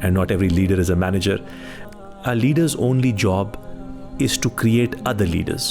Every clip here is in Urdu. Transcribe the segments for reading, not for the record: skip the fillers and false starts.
and not every leader is a manager. A leader's only job is to create other leaders.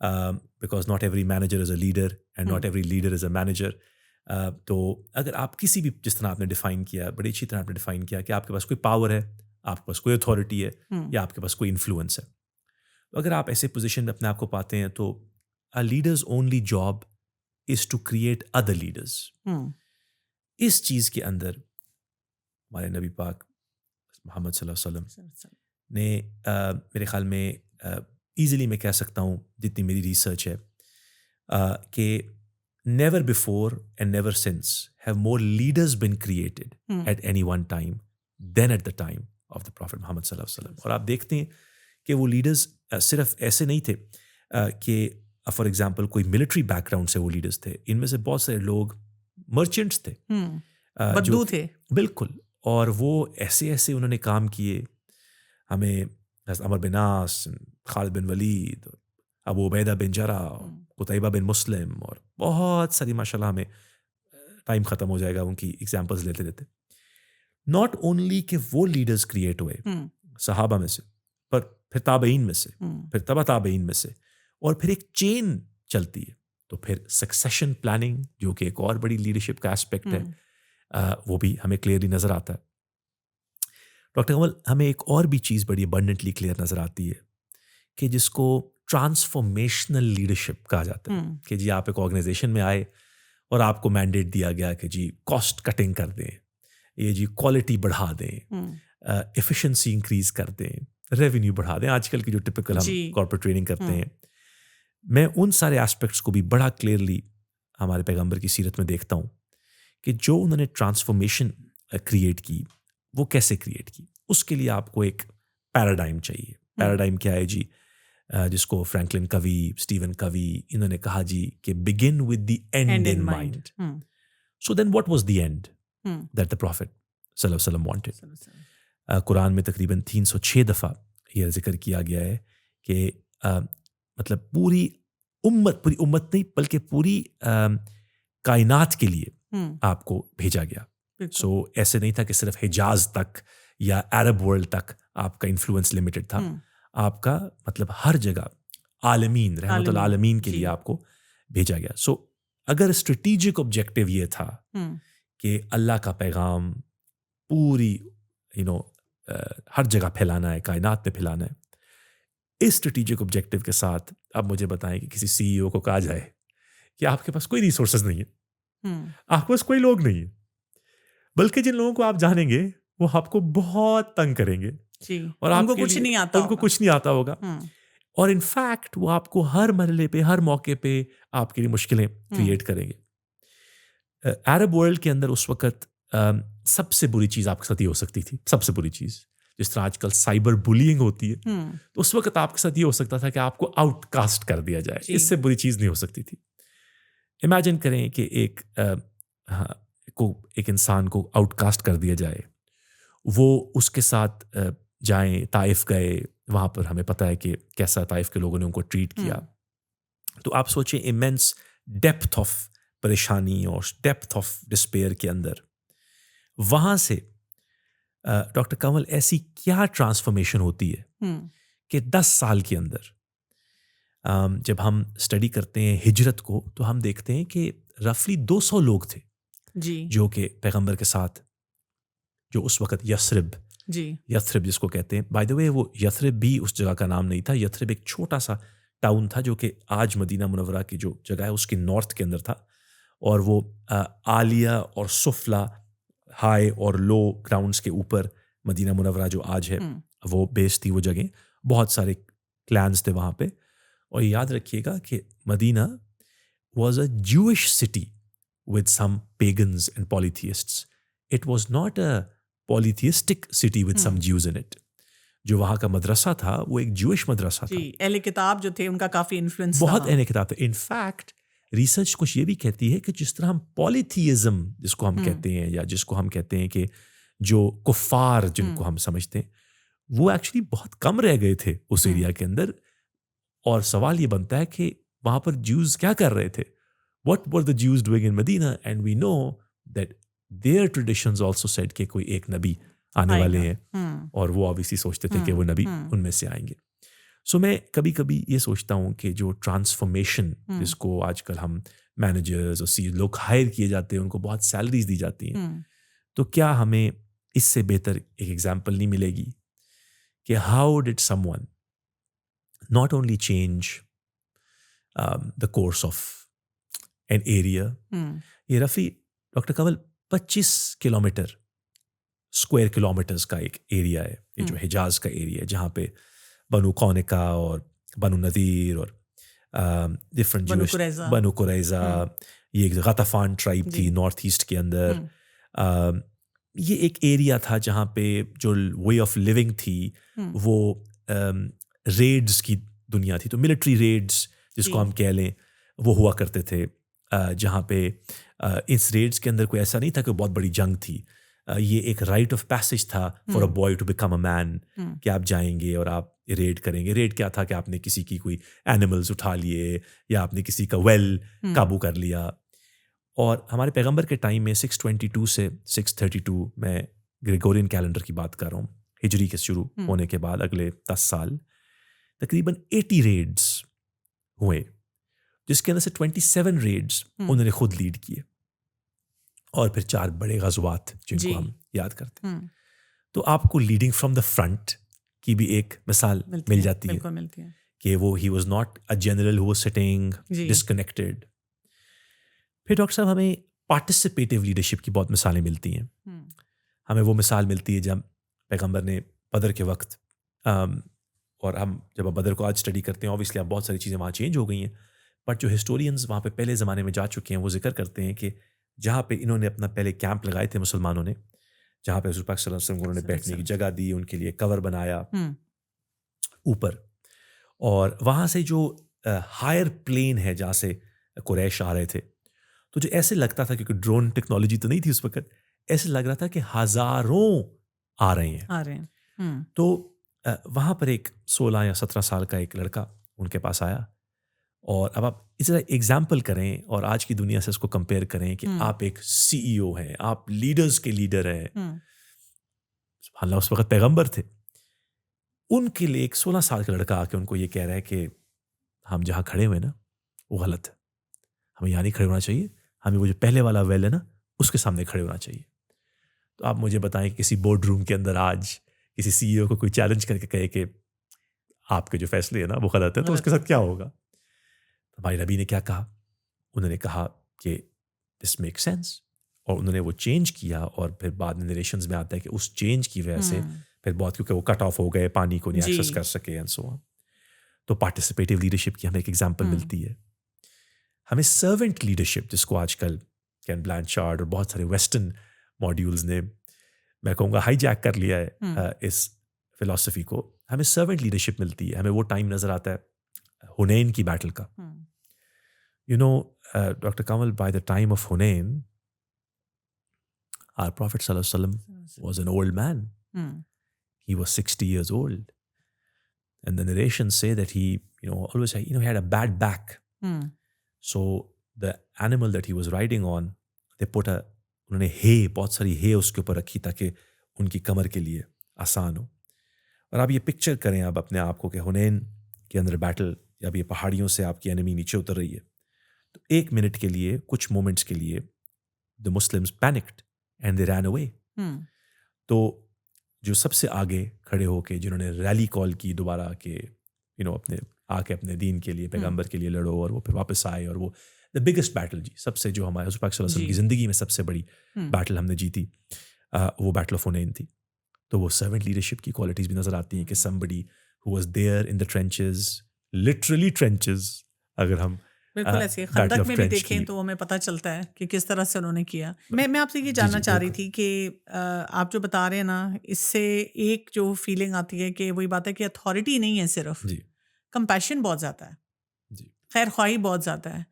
because not every manager is a leader and not every leader is a manager. تو اگر آپ کسی بھی, جس طرح آپ نے ڈیفائن کیا, بڑی اچھی طرح آپ نے ڈیفائن کیا کہ آپ کے پاس کوئی پاور ہے, آپ کے پاس کوئی اتھارٹی ہے, یا آپ کے پاس کوئی انفلوئنس ہے, تو اگر آپ ایسے پوزیشن میں اپنے آپ کو پاتے ہیں تو leaders only job is to create other leaders. اس چیز کے اندر ہمارے نبی پاک محمد صلی اللہ علیہ وسلم نے میرے خیال میں ایزیلی میں کہہ سکتا ہوں جتنی میری ریسرچ ہے کہ never before and never since have more leaders been created at any one time than at the time of the Prophet Muhammad صلی اللہ علیہ وسلم. اور آپ دیکھتے ہیں کہ وہ لیڈرز صرف ایسے نہیں تھے کہ فار ایگزامپل کوئی ملٹری بیک گراؤنڈ سے وہ لیڈرز تھے, ان میں سے بہت سارے لوگ مرچنٹس تھے, بدو تھے بالکل, اور وہ ایسے ایسے انہوں نے کام کیے. ہمیں عمر بن عاص, خالد بن ولید, ابو عبیدہ بن جرح, قتیبہ بن مسلم, اور بہت ساری ماشاء اللہ, ہمیں ٹائم ختم ہو جائے گا ان کی ایگزامپلز لیتے لیتے. ناٹ اونلی کہ وہ لیڈرز کریٹ ہوئے صحابہ میں سے, پر پھر تابعین میں سے, پھر تبع تابعین میں سے, اور پھر ایک چین چلتی ہے. تو پھر سکسیشن پلاننگ, جو کہ ایک اور بڑی لیڈرشپ کا اسپیکٹ ہے, وہ بھی ہمیں کلیئرلی نظر آتا ہے. ڈاکٹر کمل, ہمیں ایک اور بھی چیز بڑی ابنڈنٹلی کلیئر نظر آتی ہے کہ جس کو ٹرانسفارمیشنل لیڈرشپ کہا جاتا ہے. کہ جی آپ ایک آرگنائزیشن میں آئے اور آپ کو مینڈیٹ دیا گیا کہ جی کاسٹ کٹنگ کر دیں, یہ جی کوالٹی بڑھا دیں, ایفیشنسی انکریز کر دیں, ریونیو بڑھا دیں, آج کل کی جو ٹپکل ہم کارپوریٹ ٹریننگ کرتے ہیں. میں ان سارے اسپیکٹس کو بھی بڑا کلیئرلی ہمارے پیغمبر کی سیرت میں دیکھتا ہوں کہ جو انہوں نے ٹرانسفارمیشن کریٹ کی, وہ کیسے کریٹ کی. اس کے لیے آپ کو ایک پیراڈائم چاہیے. پیراڈائم کیا ہے جی, جس کو فرینکلن کوی, اسٹیون کوی, انہوں نے کہا جی کہ begin with the end in mind. So then what was the end that the prophet صلی اللہ علیہ وسلم وانٹڈ. قرآن میں تقریباً 306 دفعہ یہ ذکر کیا گیا ہے کہ مطلب پوری امت نہیں بلکہ پوری کائنات کے لیے آپ کو بھیجا گیا. سو ایسے نہیں تھا کہ صرف حجاز تک یا عرب ورلڈ تک آپ کا انفلوئنس لمیٹڈ تھا. آپ کا مطلب ہر جگہ عالمین, رحمت العالمین کے لیے آپ کو بھیجا گیا. سو اگر اسٹریٹیجک آبجیکٹو یہ تھا کہ اللہ کا پیغام پوری ہر جگہ پھیلانا ہے, کائنات میں پھیلانا ہے, اس اسٹریٹیجک آبجیکٹو کے ساتھ اب مجھے بتائیں کہ کسی سی ای او کو کہا جائے کہ آپ کے پاس کوئی ریسورسز نہیں ہے, آپ کے پاس کوئی لوگ نہیں ہے, بلکہ جن لوگوں کو آپ جانیں گے وہ آپ کو بہت تنگ کریں گے, اور آپ کو کچھ نہیں آتا, ان کو کچھ نہیں آتا ہوگا, اور ان فیکٹ وہ آپ کو ہر مرحلے پہ, ہر موقع پہ آپ کے لیے مشکلیں کریٹ کریں گے. عرب ورلڈ کے اندر اس وقت سب سے بری چیز آپ کے ساتھ یہ ہو سکتی تھی, سب سے بری چیز, جس طرح آج کل سائبر بولینگ ہوتی ہے, تو اس وقت آپ کے ساتھ یہ ہو سکتا تھا کہ آپ کو آؤٹ کاسٹ کر دیا جائے. اس سے بری چیز نہیں ہو سکتی تھی. امیجن کریں کہ ایک انسان کو آؤٹ کاسٹ کر دیا جائے, وہ اس کے ساتھ جائیں, طائف گئے, وہاں پر ہمیں پتہ ہے کہ کیسا طائف کے لوگوں نے ان کو ٹریٹ کیا. تو آپ سوچیں ایمنس ڈیپتھ آف پریشانی اور ڈیپتھ آف ڈسپیئر کے اندر, وہاں سے ڈاکٹر کنول ایسی کیا ٹرانسفارمیشن ہوتی ہے کہ 10 سال کے اندر جب ہم اسٹڈی کرتے ہیں ہجرت کو, تو ہم دیکھتے ہیں کہ رفلی 200 لوگ تھے جو کہ پیغمبر کے ساتھ, جو اس وقت یثرب جس کو کہتے ہیں. بائی دا وے وہ یثرب بھی اس جگہ کا نام نہیں تھا. یثرب ایک چھوٹا سا ٹاؤن تھا جو کہ آج مدینہ منورہ کی جو جگہ ہے اس کے نارتھ کے اندر تھا, اور وہ عالیہ اور سفلا, ہائی اور لو گراؤنڈس کے اوپر مدینہ منورہ جو آج ہے وہ بیس تھی وہ جگہیں. بہت سارے کلینز تھے وہاں پہ. اور یاد رکھیے گا کہ Medina was a Jewish city with some pagans and polytheists. It was not a polytheistic city with some Jews in it. جو وہاں کا مدرسہ تھا وہ ایک جوئش مدرسہ تھا. اہل کتاب جو تھے ان کا کافی انفلوئنس بہت اہل کتاب تھے. انفیکٹ ریسرچ کچھ یہ بھی کہتی ہے کہ جس طرح ہم پولیتھیزم جس کو ہم کہتے ہیں, یا جس کو ہم کہتے ہیں کہ جو کفار جن کو ہم سمجھتے ہیں, وہ ایکچولی بہت کم رہ گئے تھے اس ایریا کے اندر. اور سوال یہ بنتا ہے کہ وہاں پر جوز کیا کر رہے تھے. What were the Jews doing in Medina? And we know that their traditions also said کہ کوئی ایک نبی آنے والے ہیں, اور وہ obviously سوچتے تھے کہ وہ نبی ان میں سے آئیں گے. سو میں کبھی کبھی یہ سوچتا ہوں کہ جو ٹرانسفارمیشن جس کو آج کل ہم مینیجرز اور سی لوگ ہائر کیے جاتے ہیں، ان کو بہت سیلریز دی جاتی ہیں، تو کیا ہمیں اس سے بہتر ایک ایگزامپل نہیں ملے گی کہ how did some one not only change the course of an area. یہ رفیع ڈاکٹر کنول 25 کلومیٹر اسکوائر کلومیٹرز کا ایک ایریا ہے، یہ جو حجاز کا ایریا ہے، جہاں پہ بنو قونقہ اور بنو نذیر اور ڈفرنٹ بنو قریظہ، یہ ایک غطفان ٹرائب تھی نارتھ ایسٹ کے اندر. یہ ایک ایریا تھا جہاں پہ جو وے آف لیونگ تھی وہ ریڈز کی دنیا تھی، تو ملٹری ریڈز جس کو ہم کہہ لیں وہ ہوا کرتے تھے، جہاں پہ اس ریڈز کے اندر کوئی ایسا نہیں تھا کہ بہت بڑی جنگ تھی. یہ ایک رائٹ آف پیسج تھا for a boy to become a man, کہ آپ جائیں گے اور آپ ریڈ کریں گے. ریڈ کیا تھا کہ آپ نے کسی کی کوئی اینیملز اٹھا لیے یا آپ نے کسی کا ویل قابو کر لیا. اور ہمارے پیغمبر کے ٹائم میں 622 سے 632، میں گریگورین کیلنڈر کی بات کر رہا ہوں، ہجری کے شروع ہونے کے بعد اگلے 10 سال تقریباً 80 ریڈز ہوئے، جس کے اندر سے 27 ریڈز انہوں نے خود لیڈ کیے، اور پھر 4 بڑے غزوات جن کو ہم یاد کرتے ہیں. تو آپ کو لیڈنگ فرام دا فرنٹ کی بھی ایک مثال مل جاتی ہے کہ وہ he was not a general who was sitting disconnected. پھر ڈاکٹر صاحب ہمیں پارٹیسپیٹیو لیڈرشپ کی بہت مثالیں ملتی ہیں. ہمیں وہ مثال ملتی ہے جب پیغمبر نے بدر کے وقت، اور ہم جب بدر کو آج اسٹڈی کرتے ہیں اوبیسلی اب بہت ساری چیزیں وہاں چینج ہو گئی ہیں، بٹ جو ہسٹورینز وہاں پہ پہلے زمانے میں جا چکے ہیں وہ ذکر کرتے ہیں کہ جہاں پہ انہوں نے اپنا پہلے کیمپ لگائے تھے مسلمانوں نے، جہاں پہ حضور پاک صلی اللہ علیہ وسلم کو انہوں نے بیٹھنے کی جگہ دی، ان کے لیے کور بنایا اوپر، اور وہاں سے جو ہائر پلین ہے جہاں سے قریش آ رہے تھے، تو جو ایسے لگتا تھا، کیونکہ ڈرون ٹیکنالوجی تو نہیں تھی اس وقت، ایسے لگ رہا تھا کہ ہزاروں آ رہے ہیں. تو وہاں پر ایک 16 یا 17 سال کا ایک لڑکا ان کے پاس آیا، اور اب آپ اس طرح ایگزامپل کریں اور آج کی دنیا سے اس کو کمپیئر کریں کہ آپ ایک سی ای او ہیں، آپ لیڈرز کے لیڈر ہیں، سبحان اللہ اس وقت پیغمبر تھے. ان کے لیے ایک 16 سال کا لڑکا آ کے ان کو یہ کہہ رہا ہے کہ ہم جہاں کھڑے ہوئے نا وہ غلط ہے، ہمیں یہاں نہیں کھڑے ہونا چاہیے، ہمیں وہ جو پہلے والا ویل ہے نا اس کے سامنے کھڑے ہونا چاہیے. تو آپ مجھے بتائیں کہ کسی بورڈ روم کے اندر آج کسی سی ای او کو کوئی چیلنج کر کے کہے کہ آپ کے جو فیصلے ہیں نا وہ غلط ہیں، تو اس کے ساتھ کیا ہوگا؟ ہمارے نبی نے کیا کہا؟ انہوں نے کہا کہ دس میک سینس، اور انہوں نے وہ چینج کیا، اور پھر بعد میں نریشنز میں آتا ہے کہ اس چینج کی وجہ سے پھر بہت، کیونکہ وہ کٹ آف ہو گئے، پانی کو نہیں ایکسیس کر سکے اینڈ سو آن. تو پارٹیسپیٹیو لیڈرشپ کی ہمیں ایک ایگزامپل ملتی ہے. ہمیں سرونٹ لیڈرشپ، جس کو آج کل کین بلانچارڈ اور بہت سارے ویسٹرن ماڈیولز نے میں کہوں گا ہائی جیک کر لیا ہے اس فلاسفی کو، ہمیں سرونٹ لیڈرشپ ملتی ہے. ہمیں وہ ٹائم نظر آتا ہے حنین کی بیٹل کا. You know doctor Kamal, by the time of حنین our Prophet sallallahu alaihi wasallam was an old man. He was 60 years old, and the narrations say that he, always, he had a bad back. So the animal that he was riding on, they put انہوں نے بہت ساری hay اس کے اوپر رکھی تاکہ ان کی کمر کے لیے آسان ہو. اور آپ یہ پکچر کریں اب اپنے آپ کو کہ حنین کے اندر بیٹل، اب یہ پہاڑیوں سے آپ کی انیمی نیچے اتر رہی ہے، تو 1 منٹ کے لیے، کچھ مومنٹس کے لیے the Muslims panicked and they ran away. تو جو سب سے آگے کھڑے ہو کے جنہوں نے ریلی کال کی دوبارہ کہ اپنے آ کے اپنے دین کے لیے، پیغمبر کے لیے لڑو، اور وہ پھر واپس آئے، اور وہ دا بگیسٹ بیٹل، سب سے جو ہمارے حضور پاک صلی اللہ علیہ وسلم کی زندگی میں سب سے بڑی بیٹل ہم نے جیتی، وہ بیٹل آف حنین تھی. تو وہ سرونٹ لیڈرشپ کی کوالٹیز بھی نظر آتی ہیں کہ somebody who was there in the trenches, literally trenches. اگر ہم بالکل ایسے خندق میں بھی دیکھیں تو ہمیں پتہ چلتا ہے کہ کس طرح سے انہوں نے کیا. میں آپ سے یہ جاننا چاہ رہی تھی کہ آپ جو بتا رہے ہیں نا، اس سے ایک جو فیلنگ آتی ہے کہ وہی بات ہے کہ اتھارٹی نہیں ہے صرف، کمپیشن بہت زیادہ ہے، خیر خواہی بہت زیادہ ہے.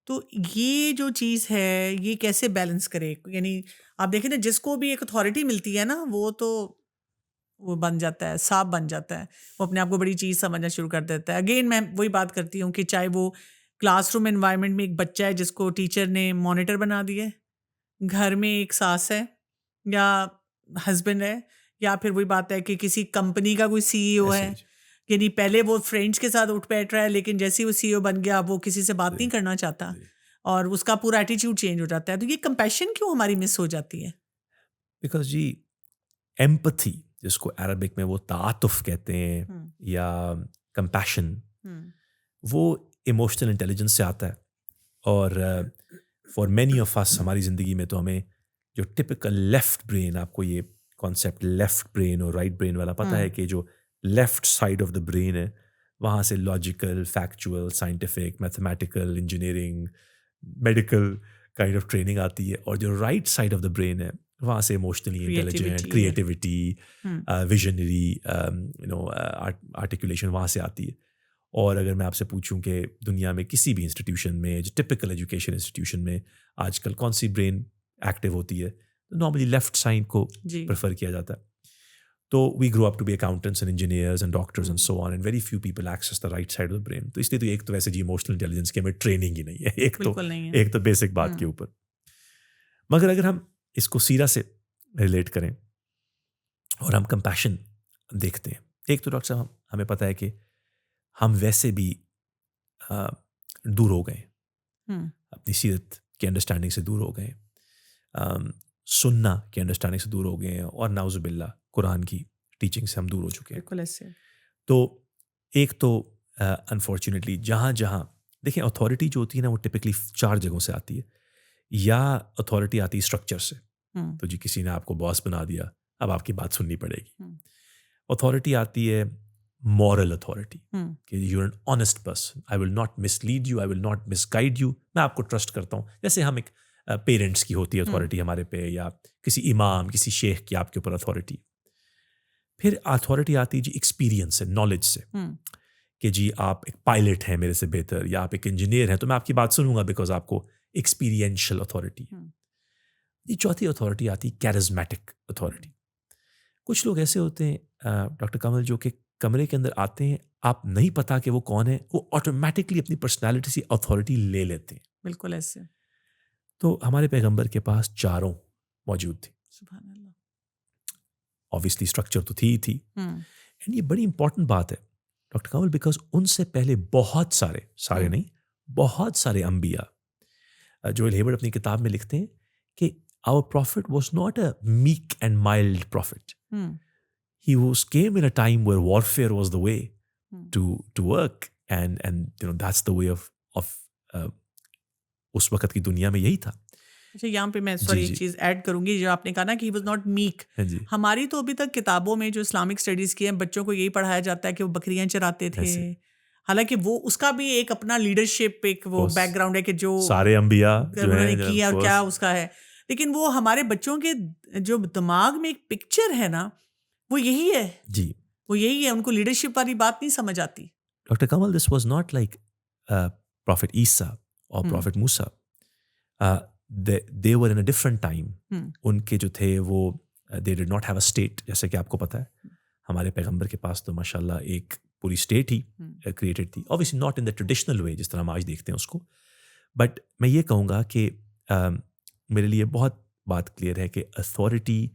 تو یہ جو چیز ہے یہ کیسے بیلنس کرے؟ یعنی آپ دیکھیں نا، جس کو بھی ایک اتھارٹی ملتی ہے نا، وہ بن جاتا ہے، صاحب بن جاتا ہے، وہ اپنے آپ کو بڑی چیز سمجھنا شروع کر دیتا ہے. اگین میں وہی بات کرتی ہوں کہ چاہے وہ کلاس روم انوائرمنٹ میں ایک بچہ ہے جس کو ٹیچر نے مانیٹر بنا دیا ہے، گھر میں ایک ساس ہے یا ہسبینڈ ہے، یا پھر وہی بات ہے کہ کسی کمپنی کا کوئی سی ای او ہے، یعنی پہلے وہ فرینڈس کے ساتھ اٹھ بیٹھ رہا ہے لیکن جیسے وہ CEO بن گیا وہ کسی سے بات نہیں کرنا چاہتا اور اس کا پورا ایٹیٹیوڈ چینج ہو جاتا ہے. تو یہ کمپیشن کیوں ہماری مس ہو جاتی ہے؟ بیکاز جی ایمپتھی جس کو عربک میں وہ تعاطف کہتے ہیں یا کمپیشن، وہ ایموشنل انٹیلیجنس سے آتا ہے. اور فار مینی آف اس ہماری زندگی میں تو ہمیں جو ٹپکل لیفٹ برین، آپ کو یہ کانسیپٹ لیفٹ برین اور رائٹ برین والا پتہ ہے کہ جو left side of the brain ہے وہاں سے logical, factual, scientific, mathematical, engineering, medical kind of training آتی ہے. اور جو right side of the brain ہے وہاں سے emotionally intelligent, creativity, visionary, articulation وہاں سے آتی ہے. اور اگر میں آپ سے پوچھوں کہ دنیا میں کسی بھی انسٹیٹیوشن میں، جو ٹپکل ایجوکیشن انسٹیٹیوشن میں آج کل کون سی برین ایکٹیو ہوتی ہے، تو نارملی لیفٹ سائڈ کو پریفر کیا جاتا ہے. تو we grow up to be accountants and engineers and doctors and so on, and very few people access the right side of the brain. تو اس لیے تو ایک تو ویسے جی ایموشنل انٹیلیجنس کی ہمیں ٹریننگ ہی نہیں ہے، ایک تو بیسک بات کے اوپر. مگر اگر ہم اس کو سیرا سے ریلیٹ کریں اور ہم کمپیشن دیکھتے ہیں، ایک تو ڈاکٹر صاحب ہمیں پتہ ہے کہ ہم ویسے بھی دور ہو گئے، اپنی سیرت کے انڈرسٹینڈنگ سے دور ہو گئے، سننا کے انڈرسٹینڈنگ سے دور ہو گئے ہیں، اور نعوذ باللہ قرآن کی ٹیچنگ سے ہم دور ہو چکے ہیں. بالکل ایسے. تو ایک تو انفارچونیٹلی جہاں دیکھیں اتھارٹی جو ہوتی ہے نا وہ ٹپکلی 4 جگہوں سے آتی ہے. یا اتھارٹی آتی ہے اسٹرکچر سے، تو جی کسی نے آپ کو باس بنا دیا، اب آپ کی بات سننی پڑے گی. اتھارٹی آتی ہے مورل اتھارٹی، کہ you are an honest person, I will not mislead you, I will not misguide you, میں آپ کو ٹرسٹ کرتا ہوں. جیسے ہم ایک پیرنٹس کی ہوتی ہے اتھارٹی ہمارے پہ، یا کسی امام، کسی شیخ کی آپ کے اوپر اتھارٹی. پھر اتھارٹی آتی ہے جی ایکسپیرینس سے، نالج سے، کہ جی آپ ایک پائلٹ ہیں میرے سے بہتر، یا آپ ایک انجینئر ہیں تو میں آپ کی بات سنوں گا بیکاز آپ کو ایکسپیرینشل اتھارٹی. یہ چوتھی اتھارٹی آتی ہے کیرزمیٹک اتھارٹی. کچھ لوگ ایسے ہوتے ہیں ڈاکٹر کمل جو کہ کمرے کے اندر آتے ہیں، آپ نہیں پتا کہ وہ کون ہے، وہ آٹومیٹکلی اپنی پرسنالٹی سے اتھارٹی لے لیتے ہیں. بالکل ایسے. تو ہمارے پیغمبر کے پاس چاروں موجود تھی. سبحان اللہ. obviously اسٹرکچر تو تھی ہی تھی. اینڈ یہ بڑی امپورٹنٹ بات ہے ڈاکٹر کمل، بیکاز ان سے پہلے بہت سارے نہیں، بہت سارے انبیاء، جو ہیبرٹ اپنی کتاب میں لکھتے ہیں کہ our prophet was not a meek and mild prophet. He came in a time where warfare was the way to work, and that's the way of اس وقت کی دنیا میں یہی تھا. اچھا، یہاں پہ میں ایک چیز ایڈ کروں گی، جو آپ نے کہا نا کہ he was not meek. ہماری تو ابھی تک کتابوں میں جو اسلامک اسٹڈیز کی ہیں بچوں کو یہی پڑھایا جاتا ہے کہ وہ بکریاں چراتے تھے، حالانکہ وہ اس کا بھی ایک اپنا لیڈرشپ، ایک وہ بیک گراؤنڈ ہے کہ جو سارے انبیاء انہوں نے کیا اور کیا اس کا ہے. لیکن وہ ہمارے بچوں کے جو دماغ میں ایک پکچر ہے نا، وہ یہی ہے جی، وہ یہی ہے. ان کو لیڈرشپ والی بات نہیں سمجھ آتی. Doctor Kamal, this was not like prophet عیسیٰ اور پروفیٹ موسیٰ. they were in a different time. ان کے جو تھے وہ they did not have a state. جیسے کہ آپ کو پتہ ہے ہمارے پیغمبر کے پاس تو ماشاء اللہ ایک پوری اسٹیٹ ہی کریٹڈ تھی. obviously not in the traditional way جس طرح ہم آج دیکھتے ہیں اس کو. بٹ میں یہ کہوں گا کہ میرے لیے بہت بات کلیئر ہے کہ اتھارٹی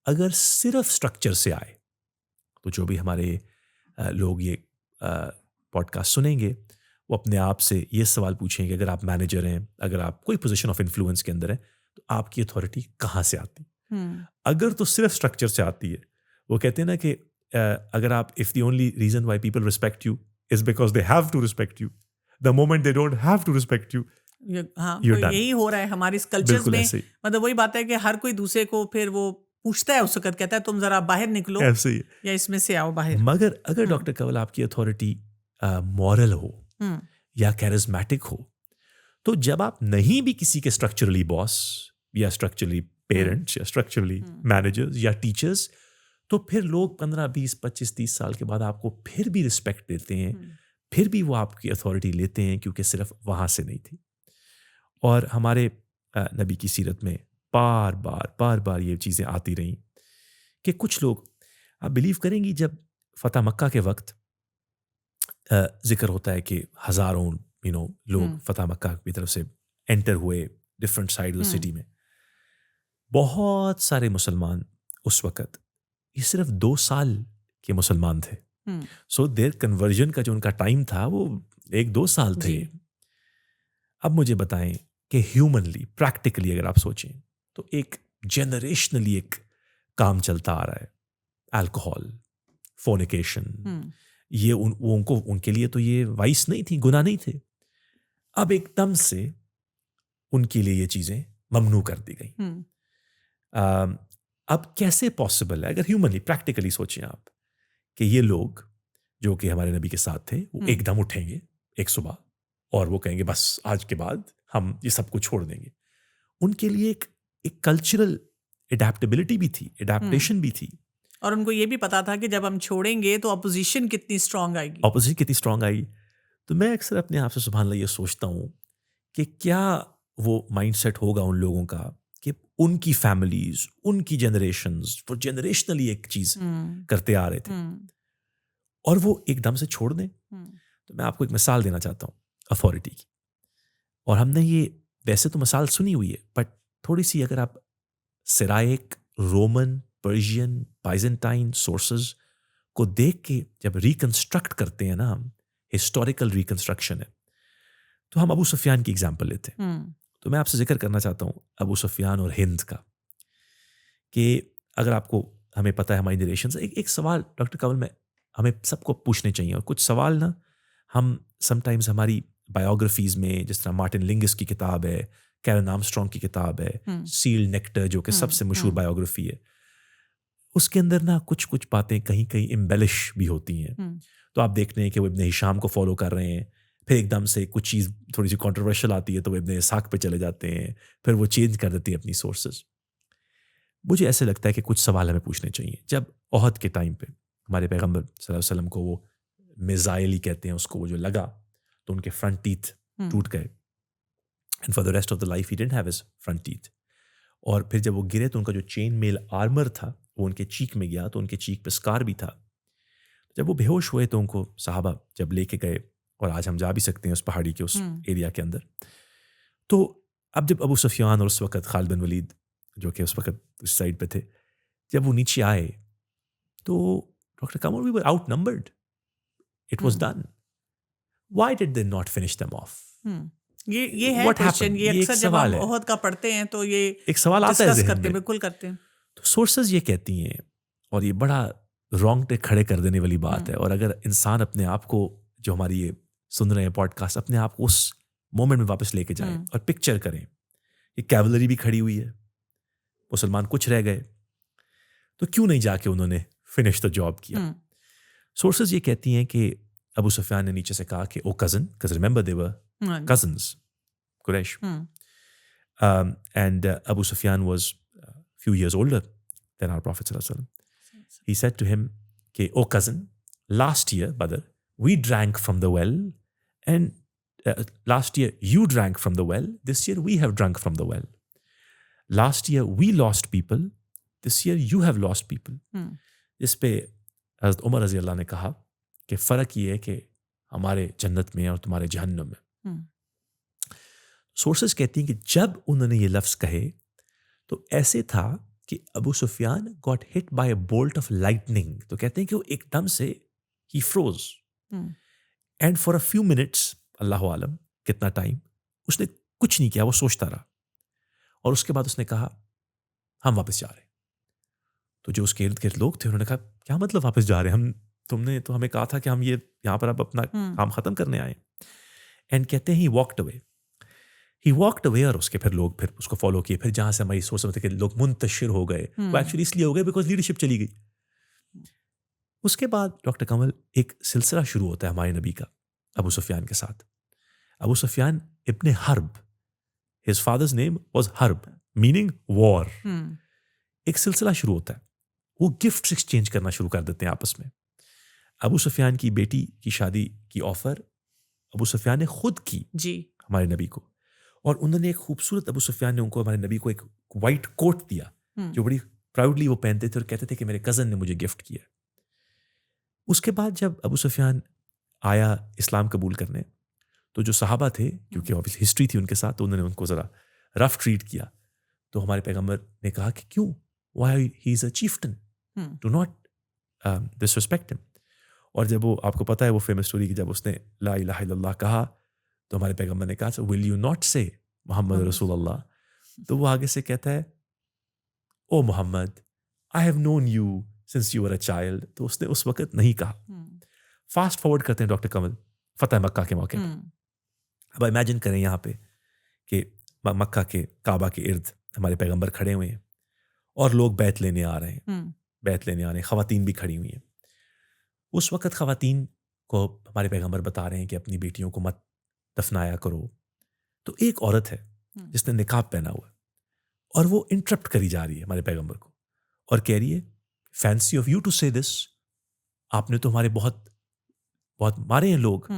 اگر صرف اسٹرکچر سے آئے تو جو بھی ہمارے لوگ یہ پوڈ کاسٹ سنیں گے وہ اپنے آپ سے یہ سوال پوچھیں کہ اگر آپ مینیجر ہیں، اگر آپ کوئی پوزیشن آف انفلوئنس کے اندر ہیں، تو آپ کی اتھارٹی کہاں سے آتی؟ اگر تو صرف اسٹرکچر سے آتی ہے، وہ کہتے ہیں نا کہ اگر آپ if the only reason why people respect you is because they have to respect you, the moment they don't have to respect you. ہاں، یہی ہو رہا ہے ہمارے اس کلچر میں. مطلب وہی بات ہے کہ ہر کوئی دوسرے کو پھر وہ پوچھتا ہے، اس وقت کہتا ہے تم ذرا باہر نکلو یا اس میں سے آؤ باہر. مگر اگر ڈاکٹر کنول آپ کی اتھارٹی مورل ہو یا کیرزمیٹک ہو، تو جب آپ نہیں بھی کسی کے اسٹرکچرلی باس یا اسٹرکچرلی پیرنٹس یا اسٹرکچرلی مینیجرز یا ٹیچرز، تو پھر لوگ 15 20 25 30 سال کے بعد آپ کو پھر بھی رسپیکٹ دیتے ہیں، پھر بھی وہ آپ کی اتھارٹی لیتے ہیں، کیونکہ صرف وہاں سے نہیں تھی. اور ہمارے نبی کی سیرت میں بار بار یہ چیزیں آتی رہیں کہ کچھ لوگ، آپ بلیو کریں گی، جب فتح مکہ کے وقت ذکر ہوتا ہے کہ ہزاروں لوگ فتح مکہ کی طرف سے انٹر ہوئے ڈفرینٹ سائڈ آف سٹی میں، بہت سارے مسلمان اس وقت، یہ صرف 2 سال کے مسلمان تھے سو دیر کنورژن کا جو ان کا ٹائم تھا وہ 1-2 سال تھے. اب مجھے بتائیں کہ ہیومنلی پریکٹیکلی اگر آپ سوچیں تو ایک جنریشنلی ایک کام چلتا آ رہا ہے, الکوہول, فورنیکیشن. یہ ان کے لیے تو یہ وائس نہیں تھی, گناہ نہیں تھے. اب ایک دم سے ان کے لیے یہ چیزیں ممنوع کر دی گئیں. اب کیسے پاسبل ہے اگر ہیومنلی پریکٹیکلی سوچیں آپ کہ یہ لوگ جو کہ ہمارے نبی کے ساتھ تھے وہ ایک دم اٹھیں گے ایک صبح اور وہ کہیں گے بس آج کے بعد ہم یہ سب کو چھوڑ دیں گے. ان کے لیے ایک کلچرل اڈیپٹیبلٹی بھی تھی, اڈیپٹیشن بھی تھی, اور ان کو یہ بھی پتا تھا کہ جب ہم چھوڑیں گے تو اپوزیشن کتنی اسٹرانگ آئے گی. اپوزیشن کتنی اسٹرانگ آئی. تو میں اکثر اپنے آپ سے سبحان اللہ یہ سوچتا ہوں کہ کیا وہ مائنڈ سیٹ ہوگا ان لوگوں کا کہ ان کی فیملیز, ان کی جنریشنز وہ جنریشنلی ایک چیز کرتے آ رہے تھے اور وہ ایک دم سے چھوڑ دیں. تو میں آپ کو ایک مثال دینا چاہتا ہوں اتھارٹی کی, اور ہم نے یہ ویسے تو مثال سنی ہوئی ہے بٹ تھوڑی سی اگر آپ سرائک, رومن, پرشین, بائزنٹائن سورسز کو دیکھ کے جب ریکنسٹرکٹ کرتے ہیں نا, ہم ہسٹوریکل ریکنسٹرکشن ہے, تو ہم ابو سفیان کی ایگزامپل لیتے ہیں. تو میں آپ سے ذکر کرنا چاہتا ہوں ابو سفیان اور ہند کا, کہ اگر آپ کو ہمیں پتہ ہے ہماری جنریشن سے ایک سوال ڈاکٹر کنول میں ہمیں سب کو پوچھنے چاہیے, اور کچھ سوال نا ہم سم ٹائمز ہماری بایوگرافیز میں, جس طرح مارٹن لنگس کی کتاب ہے, کیرن آرمسٹرانگ کی کتاب ہے, سیل نیکٹر جو کہ سب سے مشہور بایوگرافی ہے, اس کے اندر نا کچھ باتیں کہیں امبیلش بھی ہوتی ہیں. تو آپ دیکھتے ہیں کہ وہ ابن ہشام کو فالو کر رہے ہیں, پھر ایک دم سے کچھ چیز تھوڑی سی کنٹروورشل آتی ہے تو وہ ابن اسحاق پہ چلے جاتے ہیں, پھر وہ چینج کر دیتے ہیں اپنی سورسز. مجھے ایسے لگتا ہے کہ کچھ سوال ہمیں پوچھنے چاہیے. جب احد کے ٹائم پہ ہمارے پیغمبر صلی اللہ علیہ وسلم کو وہ میزائل ہی کہتے ہیں اس کو, وہ جو لگا تو ان کے فرنٹ ٹیتھ ٹوٹ گئے, and for the rest of the life he didn't have his front teeth. اور پھر جب وہ گرے تو ان کا جو چین میل آرمر تھا وہ ان کے چیک میں گیا, تو ان کے چیک پہ اسکار بھی تھا. جب وہ بے ہوش ہوئے تو ان کو صحابہ جب لے کے گئے, اور آج ہم جا بھی سکتے ہیں اس پہاڑی کے اس ایریا کے اندر, تو اب جب ابو سفیان اور اس وقت خالد بن ولید جو کہ اس وقت اس سائڈ پہ تھے, جب وہ نیچے آئے تو doctor Kumar we were outnumbered, it was done, why did they not finish them off. یہ ہے کوسچن, یہ اکثر جب ہم احد کا پڑھتے ہیں تو یہ ایک سوال آتا ہے ذہن میں, بالکل کرتے ہیں. تو سورسز یہ کہتی ہیں, اور یہ بڑا رونگٹے کھڑے کر دینے والی بات ہے, اور اگر انسان اپنے آپ کو, جو ہماری یہ سن رہے ہیں پوڈ کاسٹ, اپنے آپ کو اس مومنٹ میں واپس لے کے جائیں اور پکچر کریں کہ کیولری بھی کھڑی ہوئی ہے, مسلمان کچھ رہ گئے, تو کیوں نہیں جا کے انہوں نے فنش دا جاب کیا. سورسز یہ کہتی ہیں کہ ابو سفیان نے نیچے سے کہا کہ او cousin, because remember they were cousins, Quraysh, and Abu Sufyan was a few years older than our Prophet sallallahu alaihi wasallam. He said to him کہ او cousin, last year brother we drank from the well, and last year you drank from the well, this year we have drunk from the well. Last year we lost people, this year you have lost people. اس پہ حضرت عمر رضی اللہ نے کہا کہ فرق یہ ہے کہ ہمارے جنت میں اور تمہارے جہنم میں. سورسز کہتی ہیں کہ جب انہوں نے یہ لفظ کہے تو ایسے تھا کہ ابو سفیان got hit by a bolt of lightning. تو کہتے ہیں کہ وہ ایک دم سے he froze, and for a few minutes, اللہ عالم کتنا ٹائم, اس نے کچھ نہیں کیا, وہ سوچتا رہا, اور اس کے بعد اس نے کہا ہم واپس جا رہے ہیں. تو جو اس کے ارد گرد لوگ تھے انہوں نے کہا کیا مطلب واپس جا رہے ہیں, تم نے تو ہمیں کہا تھا کہ ہم یہ یہاں پر اب اپنا کام ختم کرنے آئے. اینڈ کہتے ہیں ہی واکڈ اوے, اور اس کے پھر لوگ پھر اس کو فالو کیے. پھر جہاں سے ہماری سوچ کہ لوگ منتشر ہو گئے, وہ ایکچولی اس لیے ہو گئے بیکاز لیڈرشپ چلی گئی. اس کے بعد ڈاکٹر کمل ایک سلسلہ شروع ہوتا ہے ہمارے نبی کا ابو سفیان کے ساتھ. ابو سفیان ابن حرب, his father's name was حرب meaning war. ایک سلسلہ شروع ہوتا ہے, وہ گفٹس ایکسچینج کرنا شروع کر دیتے ہیں آپس میں. ابو سفیان کی بیٹی کی شادی کی آفر ابو سفیان نے خود کی جی ہمارے نبی کو, اور انہوں نے ایک خوبصورت, ابو سفیان نے ان کو, ہمارے نبی کو ایک وائٹ کوٹ دیا جو بڑی پراؤڈلی وہ پہنتے تھے اور کہتے تھے کہ میرے کزن نے مجھے گفٹ کیا. اس کے بعد جب ابو سفیان آیا اسلام قبول کرنے تو جو صحابہ تھے, کیونکہ آبویسلی ہسٹری تھی ان کے ساتھ, تو انہوں نے ان کو ذرا رف ٹریٹ کیا. تو ہمارے پیغمبر نے کہا کہ کیوں, why he is a chieftain, do not disrespect him. اور جب وہ آپ کو پتہ ہے وہ فیمس اسٹوری کہ جب اس نے لا الہ الا اللہ کہا تو ہمارے پیغمبر نے کہا ول یو ناٹ سے محمد رسول اللہ, تو وہ آگے سے کہتا ہے او محمد I have known you since you are a child, تو اس نے اس وقت نہیں کہا. فاسٹ فارورڈ کرتے ہیں ڈاکٹر کمل فتح مکہ کے موقع پہ. اب امیجن کریں یہاں پہ کہ مکہ کے کعبہ کے ارد ہمارے پیغمبر کھڑے ہوئے ہیں اور لوگ بیعت لینے آ رہے ہیں, خواتین بھی کھڑی ہوئی ہیں. اس وقت خواتین کو ہمارے پیغمبر بتا رہے ہیں کہ اپنی بیٹیوں کو مت دفنایا کرو. تو ایک عورت ہے جس نے نقاب پہنا ہوا ہے اور وہ انٹرپٹ کری جا رہی ہے ہمارے پیغمبر کو اور کہہ رہی ہے فینسی آف یو ٹو سے دس, آپ نے تو ہمارے بہت بہت مارے ہیں لوگ.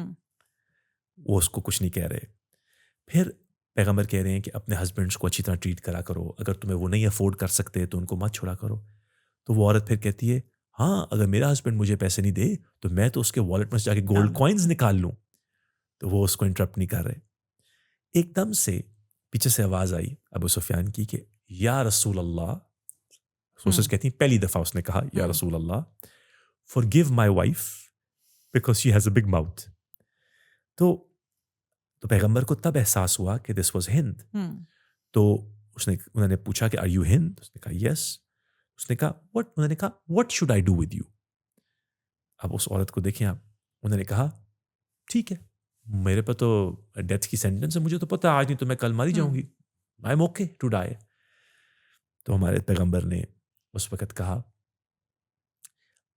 وہ اس کو کچھ نہیں کہہ رہے. پھر پیغمبر کہہ رہے ہیں کہ اپنے ہسبینڈس کو اچھی طرح ٹریٹ کرا کرو, اگر تمہیں وہ نہیں افورڈ کر سکتے تو ان کو مت چھوڑا کرو. تو وہ عورت پھر کہتی ہے ہاں اگر میرا ہسبینڈ مجھے پیسے نہیں دے تو میں تو اس کے والٹ میں سے جا کے گولڈ کوائنز نکال لوں. تو وہ اس کو انٹرپٹ نہیں کر رہے. ایک دم سے پیچھے سے آواز آئی ابو سفیان کی کہ یا رسول اللہ. سوسز کہتی ہیں پہلی دفعہ اس نے کہا یا رسول اللہ forgive my wife because she has a big mouth. تو پیغمبر کو تب احساس ہوا کہ دس واز ہند. تو انہوں نے پوچھا کہ آر یو ہند؟ اس نے کہا یس. اس نے کہا انہوں نے کہا what should I do with you. اب اس عورت کو دیکھیں آپ, انہوں نے کہا ٹھیک ہے میرے پہ تو ڈیتھ کی سینٹنس ہے, مجھے تو پتہ آج نہیں تو میں کل ماری جاؤں گی, I am okay to die. تو ہمارے پیغمبر نے اس وقت کہا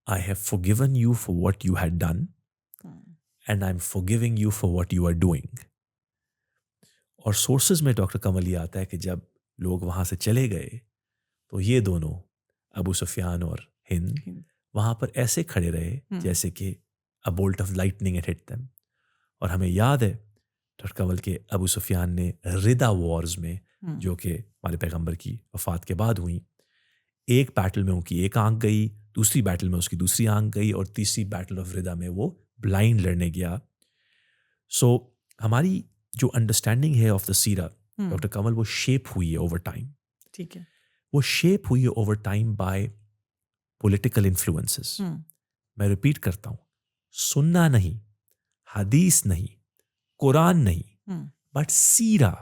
I have forgiven you for what you had done and I'm forgiving you for what you are doing. اور سورسز میں ڈاکٹر کمل یہ آتا ہے کہ جب لوگ وہاں سے چلے گئے تو یہ دونوں ابو سفیان اور ہند وہاں پر ایسے کھڑے رہے جیسے کہ a bolt of lightning had hit them. اور ہمیں یاد ہے ڈاکٹر کمل کے ابو سفیان نے ردا وارز میں جو کہ ہمارے پیغمبر کی وفات کے بعد ہوئیں, ایک بیٹل میں ان کی ایک آنکھ گئی, دوسری بیٹل میں اس کی دوسری آنکھ گئی, اور تیسری بیٹل آف ردا میں وہ بلائنڈ لڑنے گیا. سو ہماری جو انڈرسٹینڈنگ ہے آف دا سیرا ڈاکٹر کمل وہ شیپ ہوئی ہے اوور ٹائم. ٹھیک ہے, وہ شیپ ہوئی ہے over time by political influences. میں ریپیٹ کرتا ہوں, سننا نہیں, حدیث نہیں, قرآن نہیں, بٹ سیرا